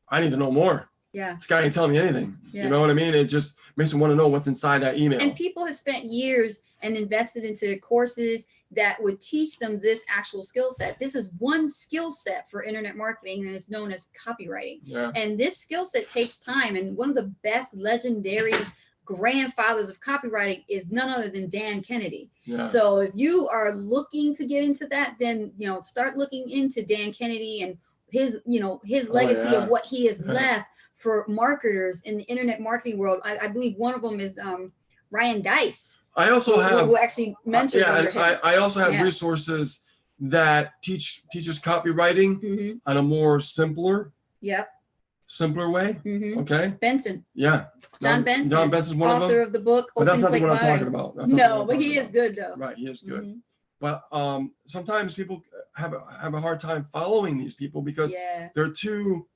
I need to know more. This guy ain't telling me anything. You know what I mean? It just makes them want to know what's inside that email. And people have spent years and invested into courses that would teach them this actual skill set. This is one skill set for internet marketing, and it's known as copywriting. And this skill set takes time. And one of the best legendary grandfathers of copywriting is none other than Dan Kennedy. So if you are looking to get into that, then start looking into Dan Kennedy and his legacy of what he has left for marketers in the internet marketing world. I believe one of them is Ryan Dice. I also have who actually mentored under him. I also have resources that teaches copywriting Mm-hmm. on a more simpler Yep. way. Mm-hmm. Okay. Benson. Yeah. John Benson. John Benson's one of them. Author of the book. But that's not Open what I'm Click Buy. talking about. That's not what No, I'm but talking he is about. good though. Right, he is good. Mhm. But sometimes people have a hard time following these people because Yeah. they're too.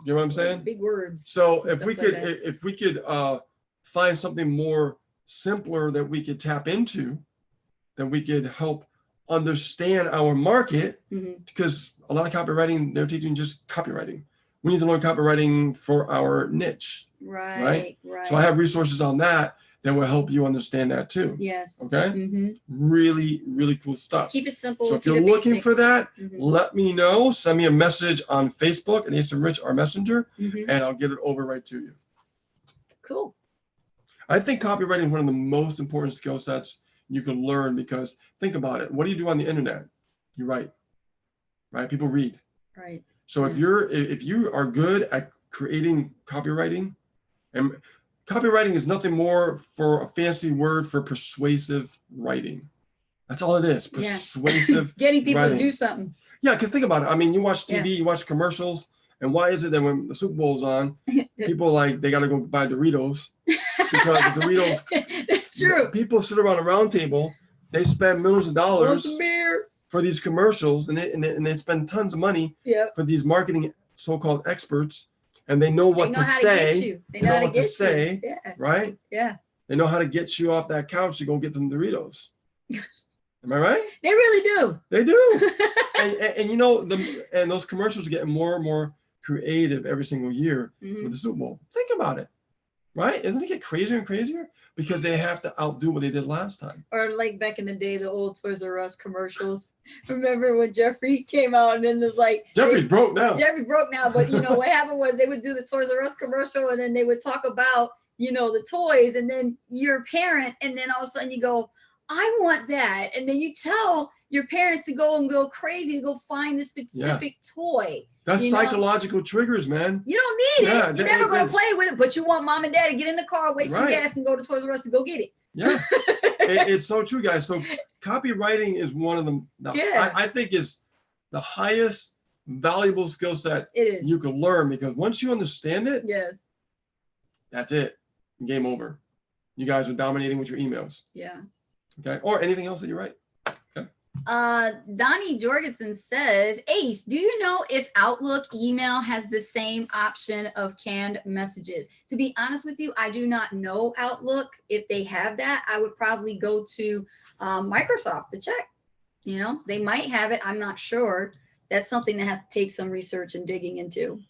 You know what I'm saying? Big words. So and if we stuff could like that. if we could find something more simpler that we could tap into, then we could help understand our market, Mhm. because a lot of copywriting, they're teaching just copywriting. We need to learn copywriting for our niche. Right. So I have resources on that will help you understand that too. Yes. Okay. Mm-hmm. Really, really cool stuff. Keep it simple. So if keep you're it looking basic. for that, Mhm. let me know. Send me a message on Facebook and Ace and Rich, our messenger, Mhm. and I'll get it over right to you. Cool. I think copywriting is one of the most important skill sets you can learn, because think about it. What do you do on the internet? You write, right? People read. Right. So if you are good at creating copywriting, and copywriting is nothing more for a fancy word for persuasive writing. That's all it is. Persuasive. Getting people writing. to do something. Yeah, because think about it. I mean, you watch TV, you watch commercials, and why is it that when the Super Bowl's on, people they got to go buy Doritos because the Doritos. That's true. People sit around a round table, they spend millions of dollars for these commercials, and they spend tons of money for these marketing so-called experts, and they know what to say. They know what to say, yeah. right? Yeah. They know how to get you off that couch to go get some Doritos. Am I right? They really do. They do. and you know, and those commercials are getting more and more creative every single year with the Super Bowl. Think about it, right? Isn't it get crazier and crazier? Because they have to outdo what they did last time. Or like back in the day, the old Toys R Us commercials. Remember when Jeffrey came out and then there's like Jeffrey's broke now. Jeffrey's broke now, but you know what happened was they would do the Toys R Us commercial and then they would talk about, you know, the toys, and then you're a parent, and then all of a sudden you go, I want that. And then you tell your parents to go crazy to go find this specific toy. That's psychological triggers, man. You don't need it. You're never going to play with it, but you want mom and dad to get in the car, waste some gas, and go to Toys R Us to go get it. Yeah, it's so true, guys. So copywriting is one of them. I think is the highest valuable skill set you can learn, because once you understand it, that's it. Game over. You guys are dominating with your emails. Yeah. Okay. Or anything else that you write. Okay. Donnie Jorgensen says, Ace, do you know if Outlook email has the same option of canned messages? To be honest with you, I do not know Outlook. If they have that, I would probably go to Microsoft to check. You know, they might have it. I'm not sure. That's something that has to take some research and digging into.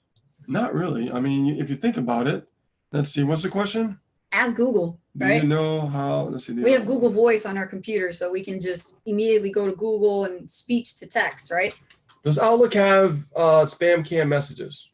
Not really. I mean, if you think about it, let's see. What's the question? Ask Google, right? Do you know how? Let's see. We have Google Voice on our computer, so we can just immediately go to Google and speech to text, right? Does Outlook have spam canned messages?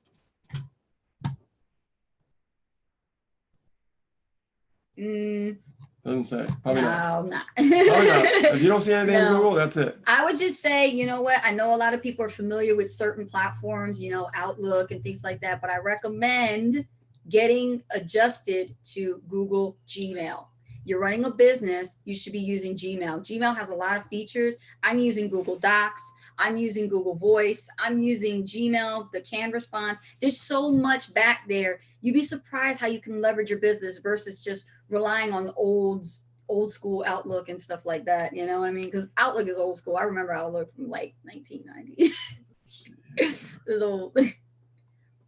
Doesn't say. Probably not. Probably not. If you don't see anything in Google, that's it. I would just say, you know what? I know a lot of people are familiar with certain platforms, you know, Outlook and things like that, but I recommend getting adjusted to Google Gmail. You're running a business, you should be using Gmail. Gmail has a lot of features. I'm using Google Docs. I'm using Google Voice. I'm using Gmail, the canned response. There's so much back there. You'd be surprised how you can leverage your business versus just relying on old school Outlook and stuff like that. You know what I mean? Because Outlook is old school. I remember Outlook from like 1990. It's old.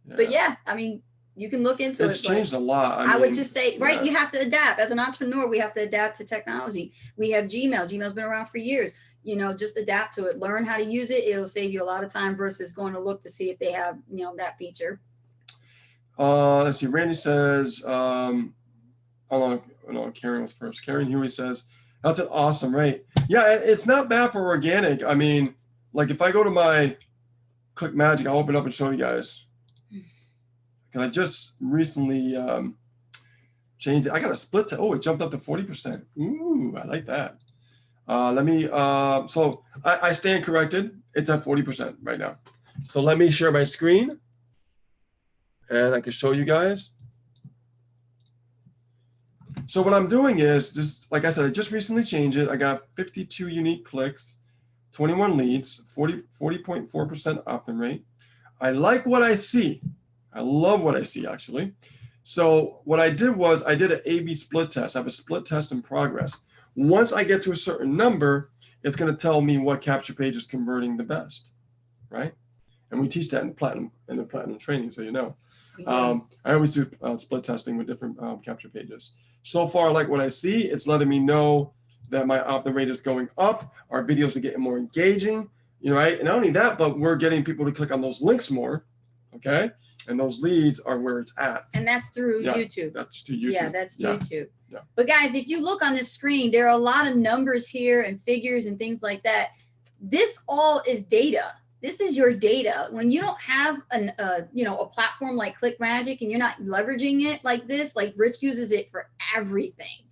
But yeah, I mean, you can look into it. It's changed a lot. I would just say, right, you have to adapt. As an entrepreneur, we have to adapt to technology. We have Gmail. Gmail's been around for years. You know, just adapt to it. Learn how to use it. It'll save you a lot of time versus going to look to see if they have, you know, that feature. Let's see. Randy says, hold on. No, Karen was first. Karen Huey says, that's an awesome rate. Yeah, it's not bad for organic. I mean, like if I go to my ClickMagick, I'll open up and show you guys. Because I just recently changed it. I got a split to, it jumped up to 40%. Ooh, I like that. Let me, so I stand corrected. It's at 40% right now. So let me share my screen and I can show you guys. So what I'm doing is just, like I said, I just recently changed it. I got 52 unique clicks, 21 leads, 40.4% opt-in rate. I like what I see. I love what I see, actually. So what I did was I did an A/B split test. I have a split test in progress. Once I get to a certain number, it's going to tell me what capture page is converting the best, right? And we teach that in the platinum training, so you know. I always do split testing with different capture pages. So far, like what I see, it's letting me know that my opt-in rate is going up. Our videos are getting more engaging, you know, right? And not only that, but we're getting people to click on those links more, okay? And those leads are where it's at. And that's through YouTube. That's to YouTube. Yeah, that's YouTube. Yeah. But guys, if you look on the screen, there are a lot of numbers here and figures and things like that. This all is data. This is your data. When you don't have a platform like ClickMagick and you're not leveraging it like this, like Rich uses it for everything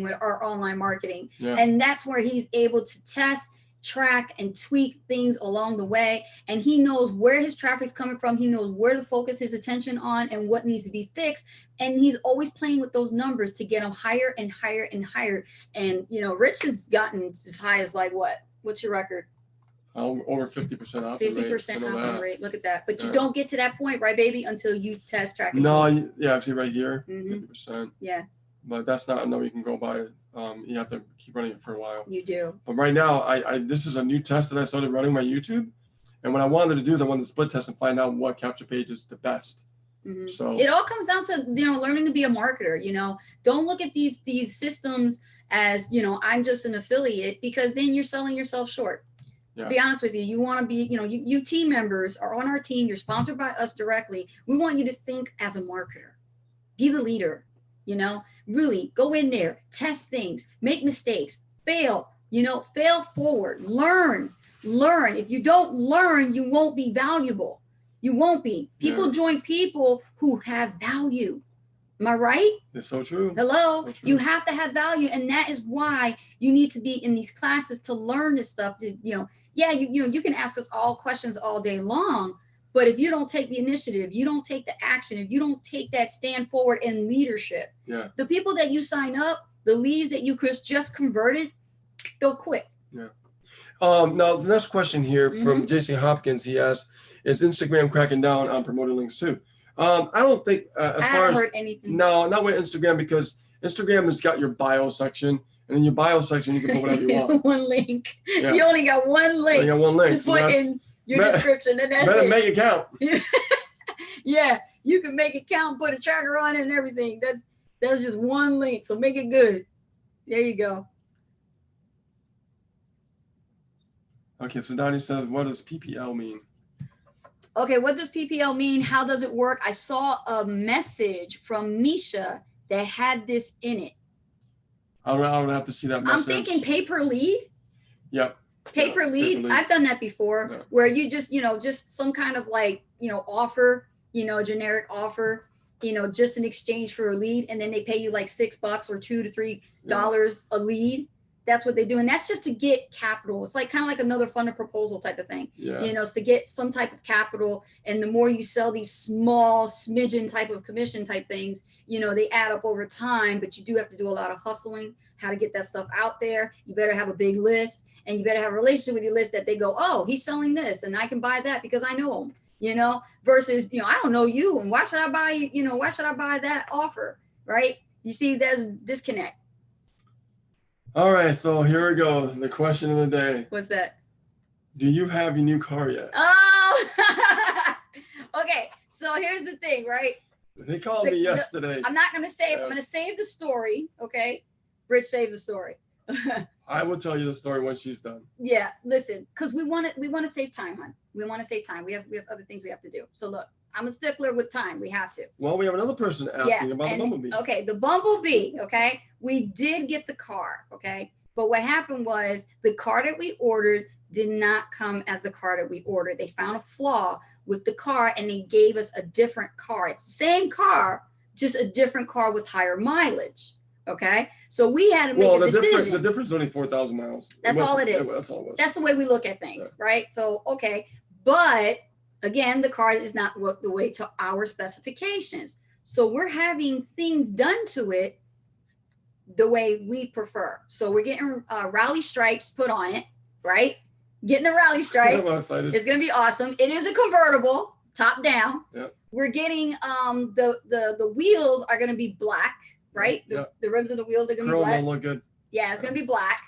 with our online marketing. Yeah. And that's where he's able to test, track, and tweak things along the way. And he knows where his traffic's coming from. He knows where to focus his attention on and what needs to be fixed. And he's always playing with those numbers to get them higher and higher and higher. And, you know, Rich has gotten as high as like what? What's your record? Over 50% opt-in rate. 50% opt-in rate. Look at that. But you don't get to that point, right, baby, until you test, track, and No, yeah, see right here, 50%. Mm-hmm. Yeah. But that's not a number you can go by. You have to keep running it for a while. You do. But right now, this is a new test that I started running on my YouTube. And what I wanted to do is I wanted to split test and find out what capture page is the best. Mm-hmm. So it all comes down to, you know, learning to be a marketer. You know, don't look at these systems as, you know, I'm just an affiliate, because then you're selling yourself short. Yeah. To be honest with you, you want to be, you know, you team members are on our team. You're sponsored by us directly. We want you to think as a marketer, be the leader, you know, really go in there, test things, make mistakes, fail, you know, fail forward, learn. If you don't learn, you won't be valuable. You won't be. People join people who have value. Am I right? It's so true. Hello. So true. You have to have value. And that is why you need to be in these classes to learn this stuff. To, you know, yeah, you can ask us all questions all day long, but if you don't take the initiative, you don't take the action, if you don't take that stand forward in leadership, the people that you sign up, the leads that you just converted, they'll quit. Yeah. Now the next question here from JC Hopkins, he asked, is Instagram cracking down on promoted links too? I don't think I haven't heard anything. No, not with Instagram, because Instagram has got your bio section, and in your bio section you can put whatever you want. One link. Yeah. You only got one link. You got one link to put in your description, and that's better it. Make it count. Yeah, you can make it count, put a tracker on it and everything. That's just one link, so make it good. There you go. Okay, so Donnie says, what does PPL mean? Okay, what does PPL mean? How does it work? I saw a message from Misha that had this in it. I would have to see that message. I'm thinking pay-per-lead. Yep. Pay-per-lead. I've done that before, where you just, you know, just some kind of like, you know, offer, you know, generic offer, you know, just in exchange for a lead, and then they pay you like $6 or $2 to $3 a lead. That's what they do. And that's just to get capital. It's like kind of like another funded proposal type of thing. Yeah. You know, it's to get some type of capital. And the more you sell these small smidgen type of commission type things, you know, they add up over time, but you do have to do a lot of hustling, how to get that stuff out there. You better have a big list, and you better have a relationship with your list that they go, oh, he's selling this and I can buy that because I know him, you know, versus, you know, I don't know you. And why should I buy, you know, why should I buy that offer? Right. You see, there's disconnect. All right, so here we go. The question of the day. What's that? Do you have your new car yet? Oh, okay. So here's the thing, right? They called me yesterday. I'm not going to save. I'm going to save the story. Okay. Rich, save the story. I will tell you the story when she's done. Yeah. Listen, because we want to save time, hon. We want to save time. We have other things we have to do. So look, I'm a stickler with time. We have to. Well, we have another person asking about the Bumblebee. Okay, the Bumblebee. Okay, we did get the car. Okay, but what happened was the car that we ordered did not come as the car that we ordered. They found a flaw with the car, and they gave us a different car. It's the same car, just a different car with higher mileage. Okay, so we had to make a decision. The difference is only 4,000 miles. That's all it is. That's all it was. That's the way we look at things, right? So okay, but again, the car is not the way to our specifications. So we're having things done to it the way we prefer. So we're getting rally stripes put on it, right? Getting the rally stripes. I'm excited. It's gonna be awesome. It is a convertible, top down. Yep. We're getting the wheels are gonna be black, right? Yep. The rims of the wheels are gonna Chrome be black. will look good. Yeah, it's gonna be black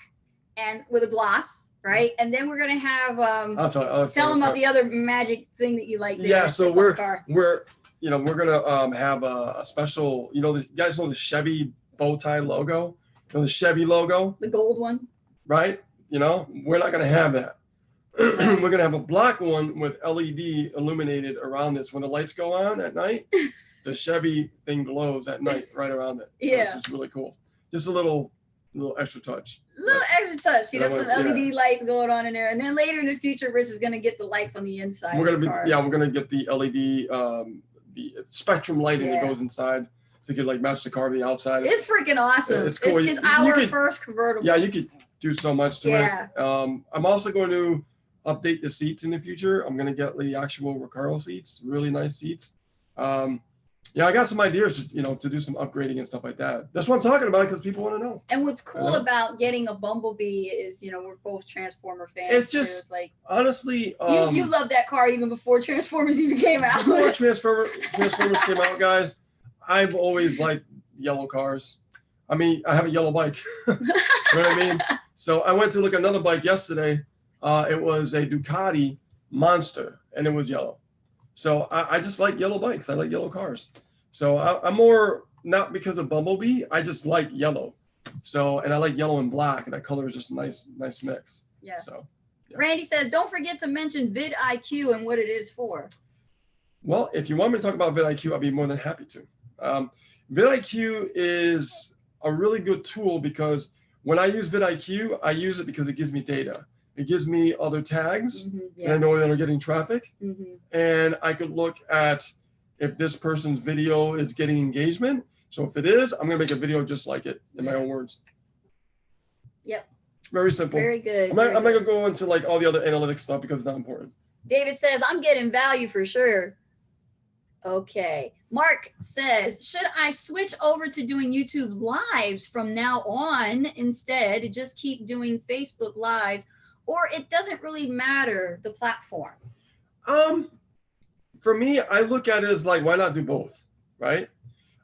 and with a gloss, right? And then we're gonna have I'll tell them about the other magic thing that you like there. Yeah, so we're gonna have a special, you guys know the Chevy bow tie logo, the Chevy logo, the gold one, right? We're not gonna have that. We're gonna have a black one with LED illuminated around this. When the lights go on at night, the Chevy thing glows at night right around it. So yeah, it's just really cool. Just a little extra touch. Extra touch. Some LED lights going on in there, and then later in the future, Rich is gonna get the lights on the inside. We're gonna get the LED, the spectrum lighting that goes inside, so you could like match the car to the outside. It's freaking awesome. It's cool. It's our first convertible. Yeah, you could do so much to it. I'm also going to update the seats in the future. I'm going to get the actual Recaro seats, really nice seats. I got some ideas, to do some upgrading and stuff like that. That's what I'm talking about because people want to know. And what's cool about getting a Bumblebee is, we're both Transformer fans. It's just like, honestly, you loved that car even before Transformers even came out. Before Transformers came out, guys, I've always liked yellow cars. I mean, I have a yellow bike. You know what I mean? So I went to look at another bike yesterday. It was a Ducati Monster, and it was yellow. So I just like yellow bikes. I like yellow cars. So I'm more, not because of Bumblebee, I just like yellow. So, and I like yellow and black, and that color is just a nice mix. Yes. So, yeah. Randy says, don't forget to mention vidIQ and what it is for. Well, if you want me to talk about vidIQ, I'll be more than happy to. vidIQ is a really good tool because when I use vidIQ, I use it because it gives me data. It gives me other tags, and I know that I'm getting traffic, and I could look at if this person's video is getting engagement. So if it is, I'm gonna make a video just like it in my own words. Yep. Very simple. Very good. I'm not gonna go into like all the other analytics stuff because it's not important. David says, I'm getting value for sure. Okay. Mark says, should I switch over to doing YouTube lives from now on instead? Just keep doing Facebook lives, or it doesn't really matter the platform? For me, I look at it as like, why not do both, right?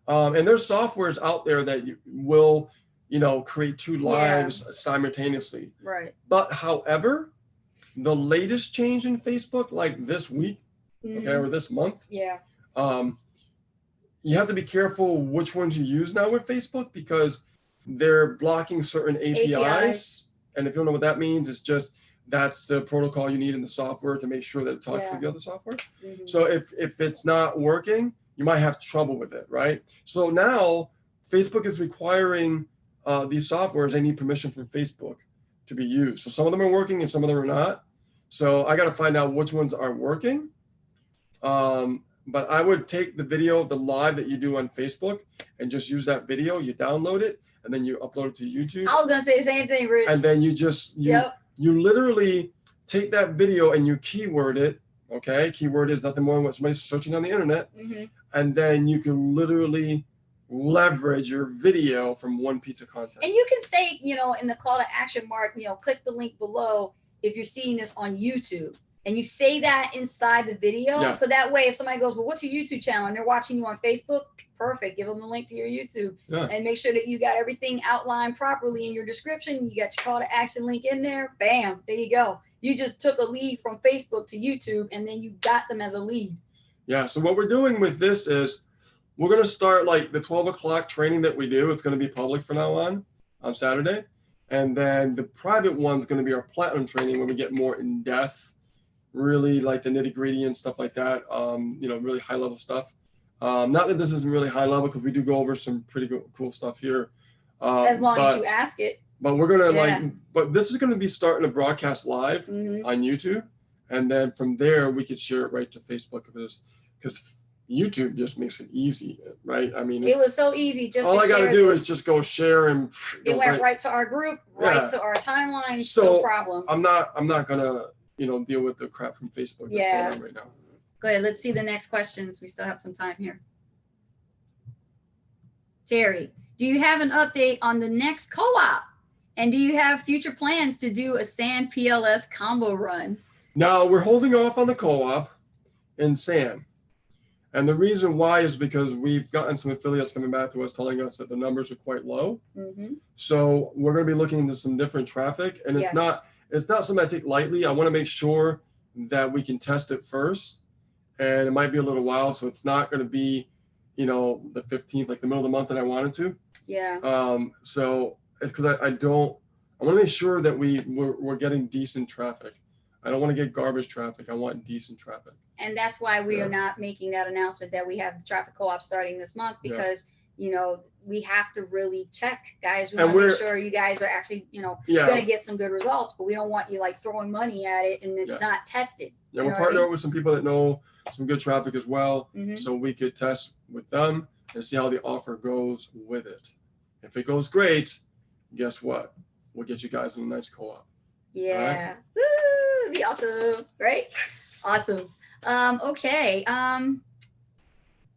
And there's softwares out there that you will, create two lives simultaneously. Right. But however, the latest change in Facebook, like this week, or this month, you have to be careful which ones you use now with Facebook because they're blocking certain APIs. And if you don't know what that means, it's just that's the protocol you need in the software to make sure that it talks to the other software. So if it's not working, you might have trouble with it, right? So now Facebook is requiring these softwares, they need permission from Facebook to be used. So some of them are working and some of them are not. So I got to find out which ones are working. But I would take the video, the live that you do on Facebook, and just use that video. You download it, and then you upload it to YouTube. I was gonna say the same thing, Rich. And then you just you literally take that video and you keyword it. Okay, keyword is nothing more than what somebody's searching on the internet, and then you can literally leverage your video from one piece of content. And you can say, in the call to action, Mark, click the link below if you're seeing this on YouTube. And you say that inside the video. So that way, if somebody goes, well, what's your YouTube channel? And they're watching you on Facebook, perfect. Give them the link to your YouTube. And make sure that you got everything outlined properly in your description. You got your call to action link in there. Bam, there you go. You just took a lead from Facebook to YouTube, and then you got them as a lead. Yeah, so what we're doing with this is we're going to start like the 12 o'clock training that we do. It's going to be public from now on Saturday. And then the private one's going to be our platinum training where we get more in depth, really like the nitty gritty and stuff like that. Really high level stuff. Not that this isn't really high level because we do go over some pretty cool stuff here. As long as you ask it. But we're going to but this is going to be starting to broadcast live on YouTube. And then from there, we could share it right to Facebook because YouTube just makes it easy, right? I mean, it was so easy. Just all I got to do is just go share, and it went right to our group, right to our timeline. So no problem. I'm not gonna deal with the crap from Facebook that's going on right now. Go ahead. Let's see the next questions. We still have some time here. Terry, do you have an update on the next co-op And do you have future plans to do a sand PLS combo run? Now we're holding off on the co-op in sand. And the reason why is because we've gotten some affiliates coming back to us telling us that the numbers are quite low. So we're going to be looking into some different traffic, and it's not something I take lightly. I want to make sure that we can test it first, and it might be a little while, so it's not going to be, the 15th, like the middle of the month that I wanted to. Yeah. So because I want to make sure that we're getting decent traffic. I don't want to get garbage traffic. I want decent traffic. And that's why we are not making that announcement that we have the traffic co-op starting this month, because we have to really check, guys. We want to make sure you guys are actually, going to get some good results, but we don't want you like throwing money at it and it's not tested. Yeah, we're partnering with some people that know some good traffic as well, so we could test with them and see how the offer goes with it. If it goes great, guess what? We'll get you guys in a nice co-op. Yeah. Right? Woo! It'd be awesome, right? Yes. Awesome. Okay. Let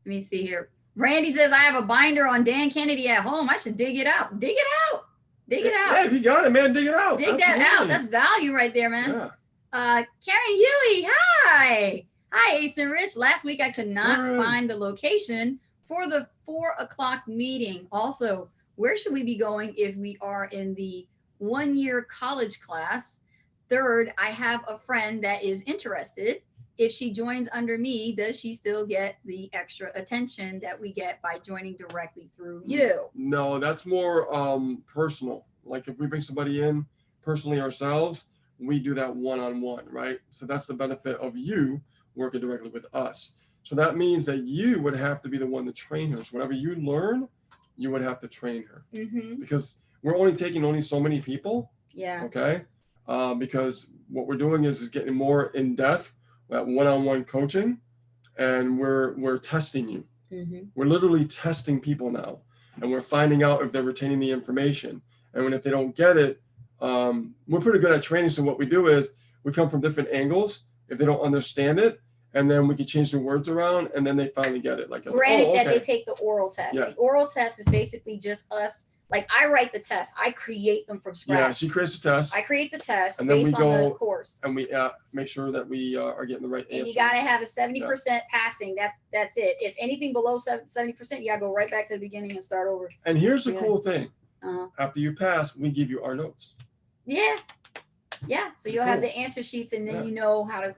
me see here. Randy says I have a binder on Dan Kennedy at home. I should dig it out. Dig it out. Dig it out. Yeah, if you got it, man, dig it out. Dig that out. That's value right there, man. Yeah. Karen Huey, hi. Hi, Ace and Rich. Last week I could not find the location for the 4 o'clock meeting. Also, where should we be going if we are in the 1-year college class? Third, I have a friend that is interested. If she joins under me, does she still get the extra attention that we get by joining directly through you? No, that's more personal. Like if we bring somebody in personally ourselves, we do that one-on-one, right? So that's the benefit of you working directly with us. So that means that you would have to be the one to train her. So whatever you learn, you would have to train her, because we're only taking so many people. Yeah. Okay. Because what we're doing is getting more in depth, that one-on-one coaching, and we're testing you. We're literally testing people now, and we're finding out if they're retaining the information. And if they don't get it, we're pretty good at training. So what we do is we come from different angles if they don't understand it, and then we can change the words around, and then they finally get it. Like, granted that they take the oral test. Yeah. The oral test is basically just us. Like I write the test, I create them from scratch. Yeah, she creates the test. I create the test, and then based on the course, and we make sure that we are getting the right answers. And you got to have a 70% passing. That's it. If anything below 70%, you got to go right back to the beginning and start over. And here's the cool thing: after you pass, we give you our notes. Yeah. So you'll have the answer sheets, and then you know how to,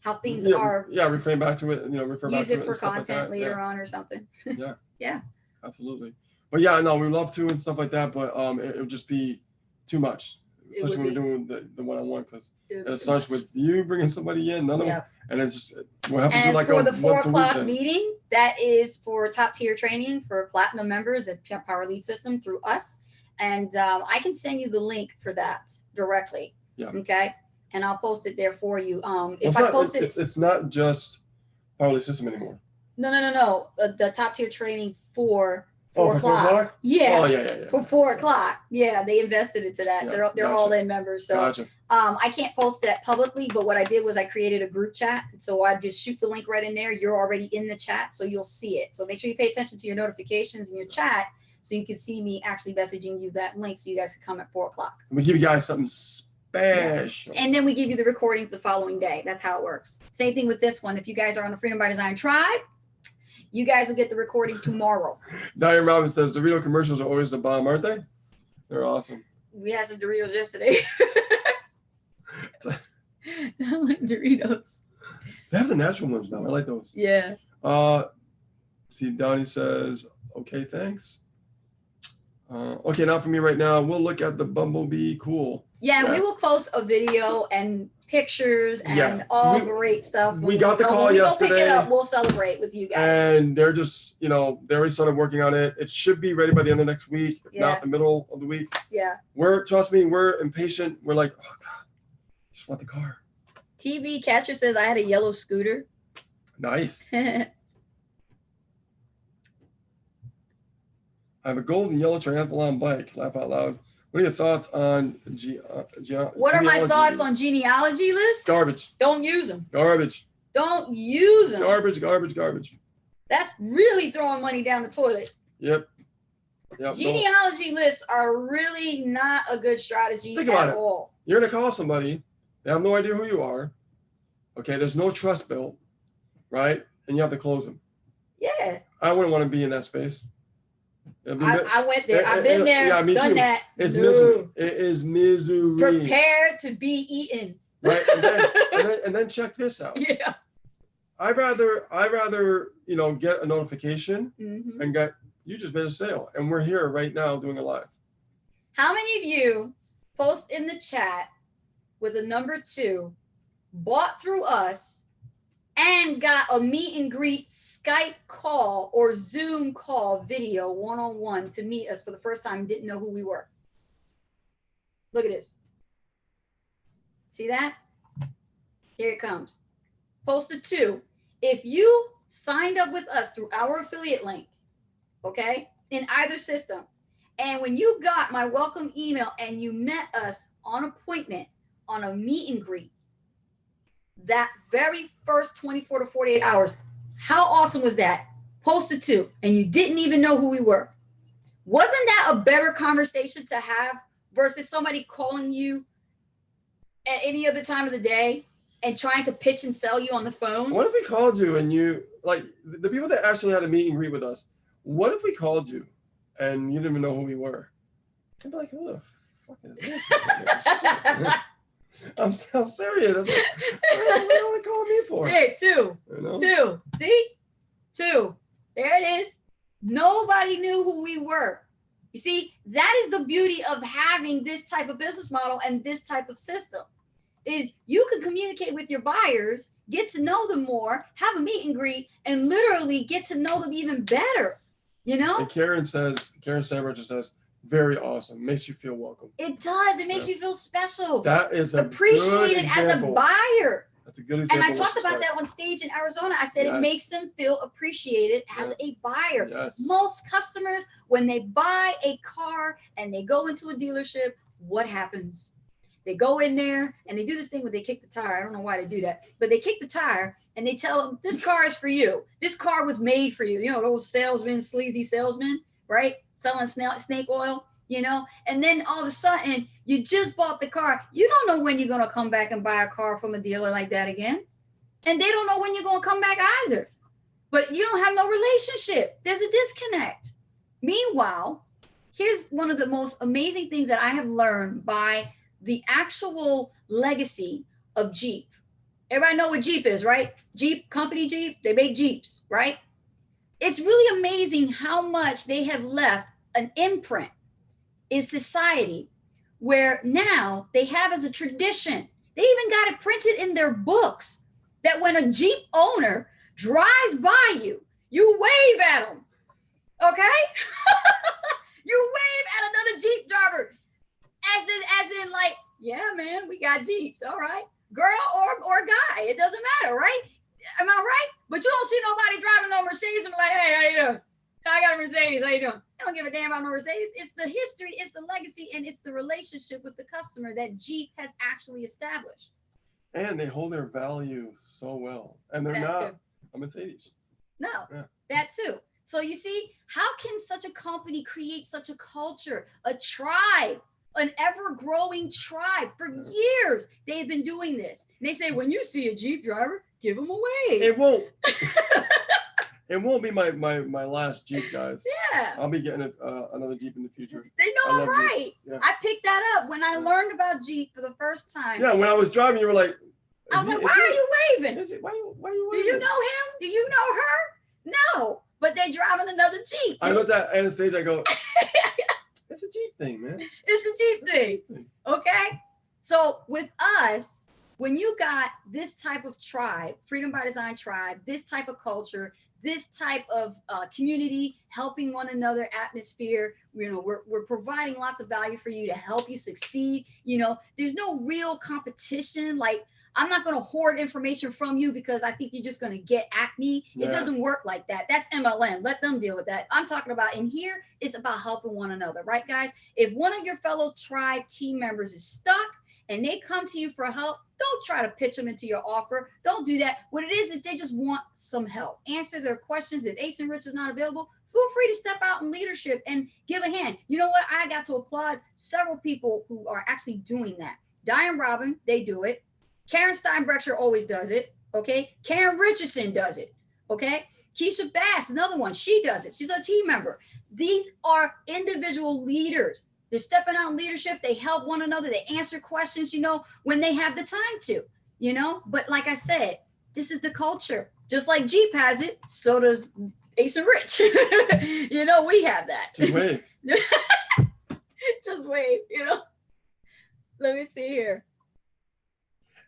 how things are. Yeah, refer back to it. Refer back to it. Use it for content later on or something. Yeah. Yeah. Absolutely. But yeah, no, we love to and stuff like that, but it would just be too much, especially when we're doing the one-on-one, because it starts with you bringing somebody in, none of them, and it's just we'll have to do like for the 4 o'clock meeting, that is for top tier training for platinum members at Power Lead System through us, and I can send you the link for that directly. Yeah. Okay, and I'll post it there for you. It's not just Power Lead System anymore. No. The top tier training for 4 o'clock. 4 o'clock? Yeah. Oh, yeah. For 4 o'clock. Yeah, they invested into that. Yeah, they're all in members. So I can't post that publicly, but what I did was I created a group chat. So I just shoot the link right in there. You're already in the chat, so you'll see it. So make sure you pay attention to your notifications in your chat so you can see me actually messaging you that link so you guys can come at 4 o'clock. We give you guys something special. Yeah. And then we give you the recordings the following day. That's how it works. Same thing with this one. If you guys are on the Freedom by Design tribe, you guys will get the recording tomorrow. Diane Robin says Dorito commercials are always the bomb, aren't they? They're awesome. We had some Doritos yesterday. I like Doritos. They have the natural ones now. I like those. Yeah. See, Donnie says, okay, thanks. Okay, not for me right now. We'll look at the Bumblebee. Cool. Yeah, we will post a video and pictures and all great stuff. We got the call yesterday. We'll pick it up. We'll celebrate with you guys. And they're just, they already started working on it. It should be ready by the end of next week, if not the middle of the week. Yeah. Trust me, we're impatient. We're like, oh God, just want the car. TV Catcher says I had a yellow scooter. Nice. I have a golden yellow triathlon bike. Laugh out loud. What are your thoughts on what are my thoughts on genealogy lists? Garbage. Don't use them. Garbage. Don't use them. Garbage. That's really throwing money down the toilet. Yep. Yep, Genealogy lists are really not a good strategy at all. You're gonna call somebody, they have no idea who you are. Okay, there's no trust built, right? And you have to close them. Yeah. I wouldn't want to be in that space. I went there. I've been there, yeah, me done too. that. It's misery. It is misery. Prepare to be eaten. Right, and then check this out. Yeah. I'd rather get a notification and get, you just made a sale and we're here right now doing a live. How many of you post in the chat with a number 2, bought through us, and got a meet and greet Skype call or Zoom call video one-on-one to meet us for the first time and didn't know who we were? Look at this. See that? Here it comes. Posted 2. If you signed up with us through our affiliate link, okay, in either system, and when you got my welcome email and you met us on appointment on a meet and greet, that very first 24 to 48 hours, how awesome was that? Posted 2, and you didn't even know who we were. Wasn't that a better conversation to have versus somebody calling you at any other time of the day and trying to pitch and sell you on the phone? What if we called you and you, like the people that actually had a meet and greet with us, what if we called you and you didn't even know who we were? I'd be like, who the fuck is this? I'm serious. That's what are they calling me for? Hey, 2. You know? 2. See? 2. There it is. Nobody knew who we were. You see, that is the beauty of having this type of business model and this type of system. Is you can communicate with your buyers, get to know them more, have a meet and greet, and literally get to know them even better. You know? And Karen Sandberger says, very awesome. Makes you feel welcome. It does. It makes you feel special. That is appreciated as a buyer. That's a good example. And I talked about that on stage in Arizona. I said it makes them feel appreciated as a buyer. Yes. Most customers, when they buy a car and they go into a dealership, what happens? They go in there and they do this thing where they kick the tire. I don't know why they do that, but they kick the tire and they tell them, this car is for you. This car was made for you. You know, those salesmen, sleazy salesmen, right? Selling snake oil, and then all of a sudden you just bought the car. You don't know when you're going to come back and buy a car from a dealer like that again. And they don't know when you're going to come back either, but you don't have no relationship. There's a disconnect. Meanwhile, here's one of the most amazing things that I have learned by the actual legacy of Jeep. Everybody know what Jeep is, right? Jeep, company Jeep, they make Jeeps, right? It's really amazing how much they have left an imprint in society where now they have as a tradition, they even got it printed in their books that when a Jeep owner drives by you, you wave at them, okay? You wave at another Jeep driver as in like, yeah, man, we got Jeeps, all right? Girl or guy, it doesn't matter, right? Am I right? But you don't see nobody driving no Mercedes and be like, hey, how you doing? I got a Mercedes, how you doing? I don't give a damn about no Mercedes. It's the history, it's the legacy, and it's the relationship with the customer that Jeep has actually established. And they hold their value so well. And they're not a Mercedes. No, that too. So you see, how can such a company create such a culture, a tribe, an ever-growing tribe? For years, they've been doing this. And they say, when you see a Jeep driver, give them away. It won't. It won't be my last Jeep, guys. Yeah. I'll be getting another Jeep in the future. They know I'm right. Yeah. I picked that up when I learned about Jeep for the first time. Yeah, when I was driving, you were like, I was like, why are you waving? Why are you waving? Do you know him? Do you know her? No, but they're driving another Jeep. I looked at Anastasia, I go, it's a Jeep thing, man. It's a Jeep thing. Okay? So with us, when you got this type of tribe, Freedom by Design tribe, this type of culture, this type of community, helping one another atmosphere, we're providing lots of value for you to help you succeed. There's no real competition. Like, I'm not going to hoard information from you because I think you're just going to get at me. Yeah. It doesn't work like that. That's MLM. Let them deal with that. I'm talking about in here, it's about helping one another, right, guys? If one of your fellow tribe team members is stuck and they come to you for help, don't try to pitch them into your offer. Don't do that. What it is they just want some help. Answer their questions. If Ace and Rich is not available, feel free to step out in leadership and give a hand. You know what? I got to applaud several people who are actually doing that. Diane Robin, they do it. Karen Steinbrecher always does it. Okay. Karen Richardson does it. Okay. Keisha Bass, another one. She does it. She's a team member. These are individual leaders. They're stepping out in leadership. They help one another. They answer questions, you know, when they have the time to, you know. But like I said, this is the culture. Just like Jeep has it, so does Ace and Rich. You know, we have that. Just wave. Just wave, you know. Let me see here.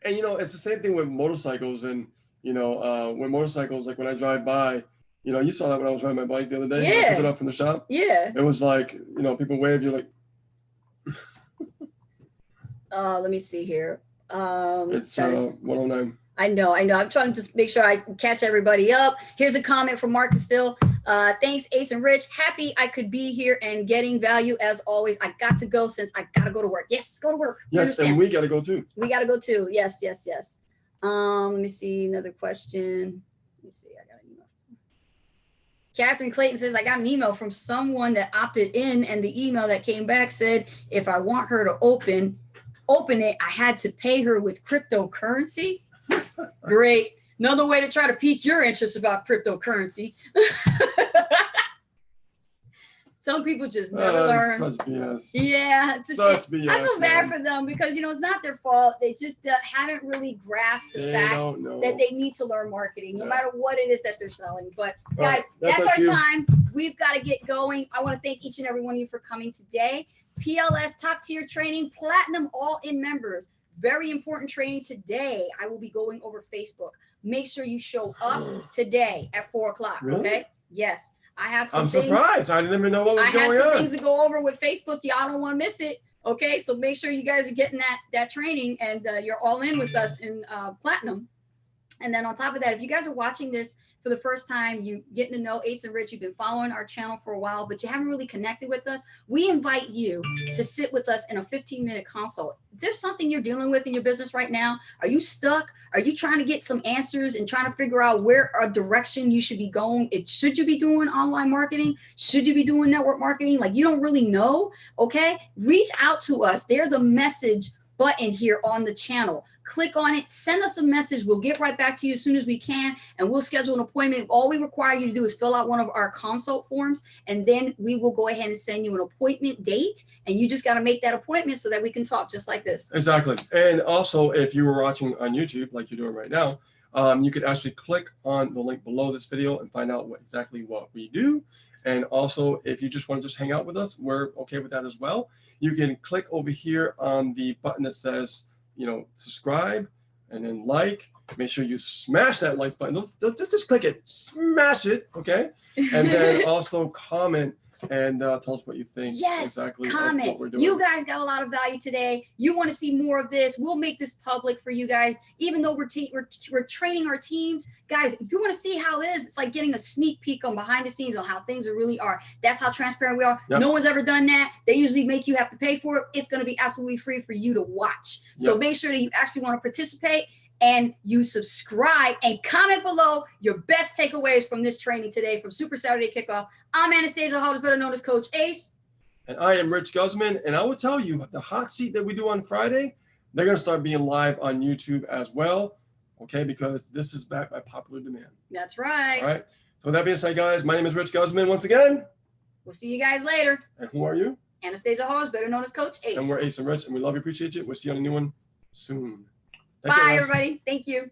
And you know, it's the same thing with motorcycles. And you know, when motorcycles, like when I drive by, you know, you saw that when I was riding my bike the other day. Yeah. I picked it up from the shop. Yeah. It was like, you know, people waved. You're like. Let me see here. It's 109. I know. I'm trying to just make sure I catch everybody up. Here's a comment from Marcus Still. Thanks, Ace and Rich. Happy I could be here and getting value as always. I got to go since I got to go to work. Yes, go to work. Yes, and we got to go too. We got to go too. Yes. Let me see another question. Let me see. I got an email. Catherine Clayton says, I got an email from someone that opted in, and the email that came back said, if I want her to open it, I had to pay her with cryptocurrency. Great. Another way to try to pique your interest about cryptocurrency. Some people just never learn. Such BS. Yeah, it's just, BS, I feel bad for them because, you know, it's not their fault. They just haven't really grasped the fact that they need to learn marketing, no matter what it is that they're selling. But guys, that's our time. We've got to get going. I want to thank each and every one of you for coming today. PLS top tier training, platinum all in members. Very important training today. I will be going over Facebook. Make sure you show up today at 4:00. Really? Okay. Yes. I have some I'm things. Surprised. I didn't even know what was going on. I have some things to go over with Facebook. Y'all don't want to miss it. Okay. So make sure you guys are getting that training and you're all in with us in platinum. And then on top of that, if you guys are watching this for the first time, you getting to know Ace and Rich, you've been following our channel for a while, but you haven't really connected with us, we invite you to sit with us in a 15-minute consult. If there's something you're dealing with in your business right now, are you stuck? Are you trying to get some answers and trying to figure out where a direction you should be going? Should you be doing online marketing? Should you be doing network marketing? Like you don't really know, okay? Reach out to us. There's a message button here on the channel. Click on it, send us a message. We'll get right back to you as soon as we can, and we'll schedule an appointment. All we require you to do is fill out one of our consult forms, and then we will go ahead and send you an appointment date, and you just got to make that appointment so that we can talk just like this. Exactly. And also, if you were watching on YouTube, like you're doing right now, you could actually click on the link below this video and find out exactly what we do. And also, if you just want to just hang out with us, we're okay with that as well. You can click over here on the button that says, you know, subscribe and then like. Make sure you smash that like button. Just click it, smash it, okay? And then also comment and tell us what you think. Yes, exactly comment. What we're doing. You guys got a lot of value today. You want to see more of this. We'll make this public for you guys. Even though we're training our teams, guys, if you want to see how it is, it's like getting a sneak peek on behind the scenes on how things really are. That's how transparent we are. Yep. No one's ever done that. They usually make you have to pay for it. It's going to be absolutely free for you to watch. So make sure that you actually want to participate and you subscribe and comment below your best takeaways from this training today from Super Saturday Kickoff. I'm Anastasia Hobbs, better known as Coach Ace. And I am Rich Guzman. And I will tell you, the hot seat that we do on Friday, they're going to start being live on YouTube as well. Okay, because this is backed by popular demand. That's right. All right. So with that being said, guys, my name is Rich Guzman once again. We'll see you guys later. And who are you? Anastasia Hobbs, better known as Coach Ace. And we're Ace and Rich, and we love you, appreciate you. We'll see you on a new one soon. Bye, everybody. Thank you.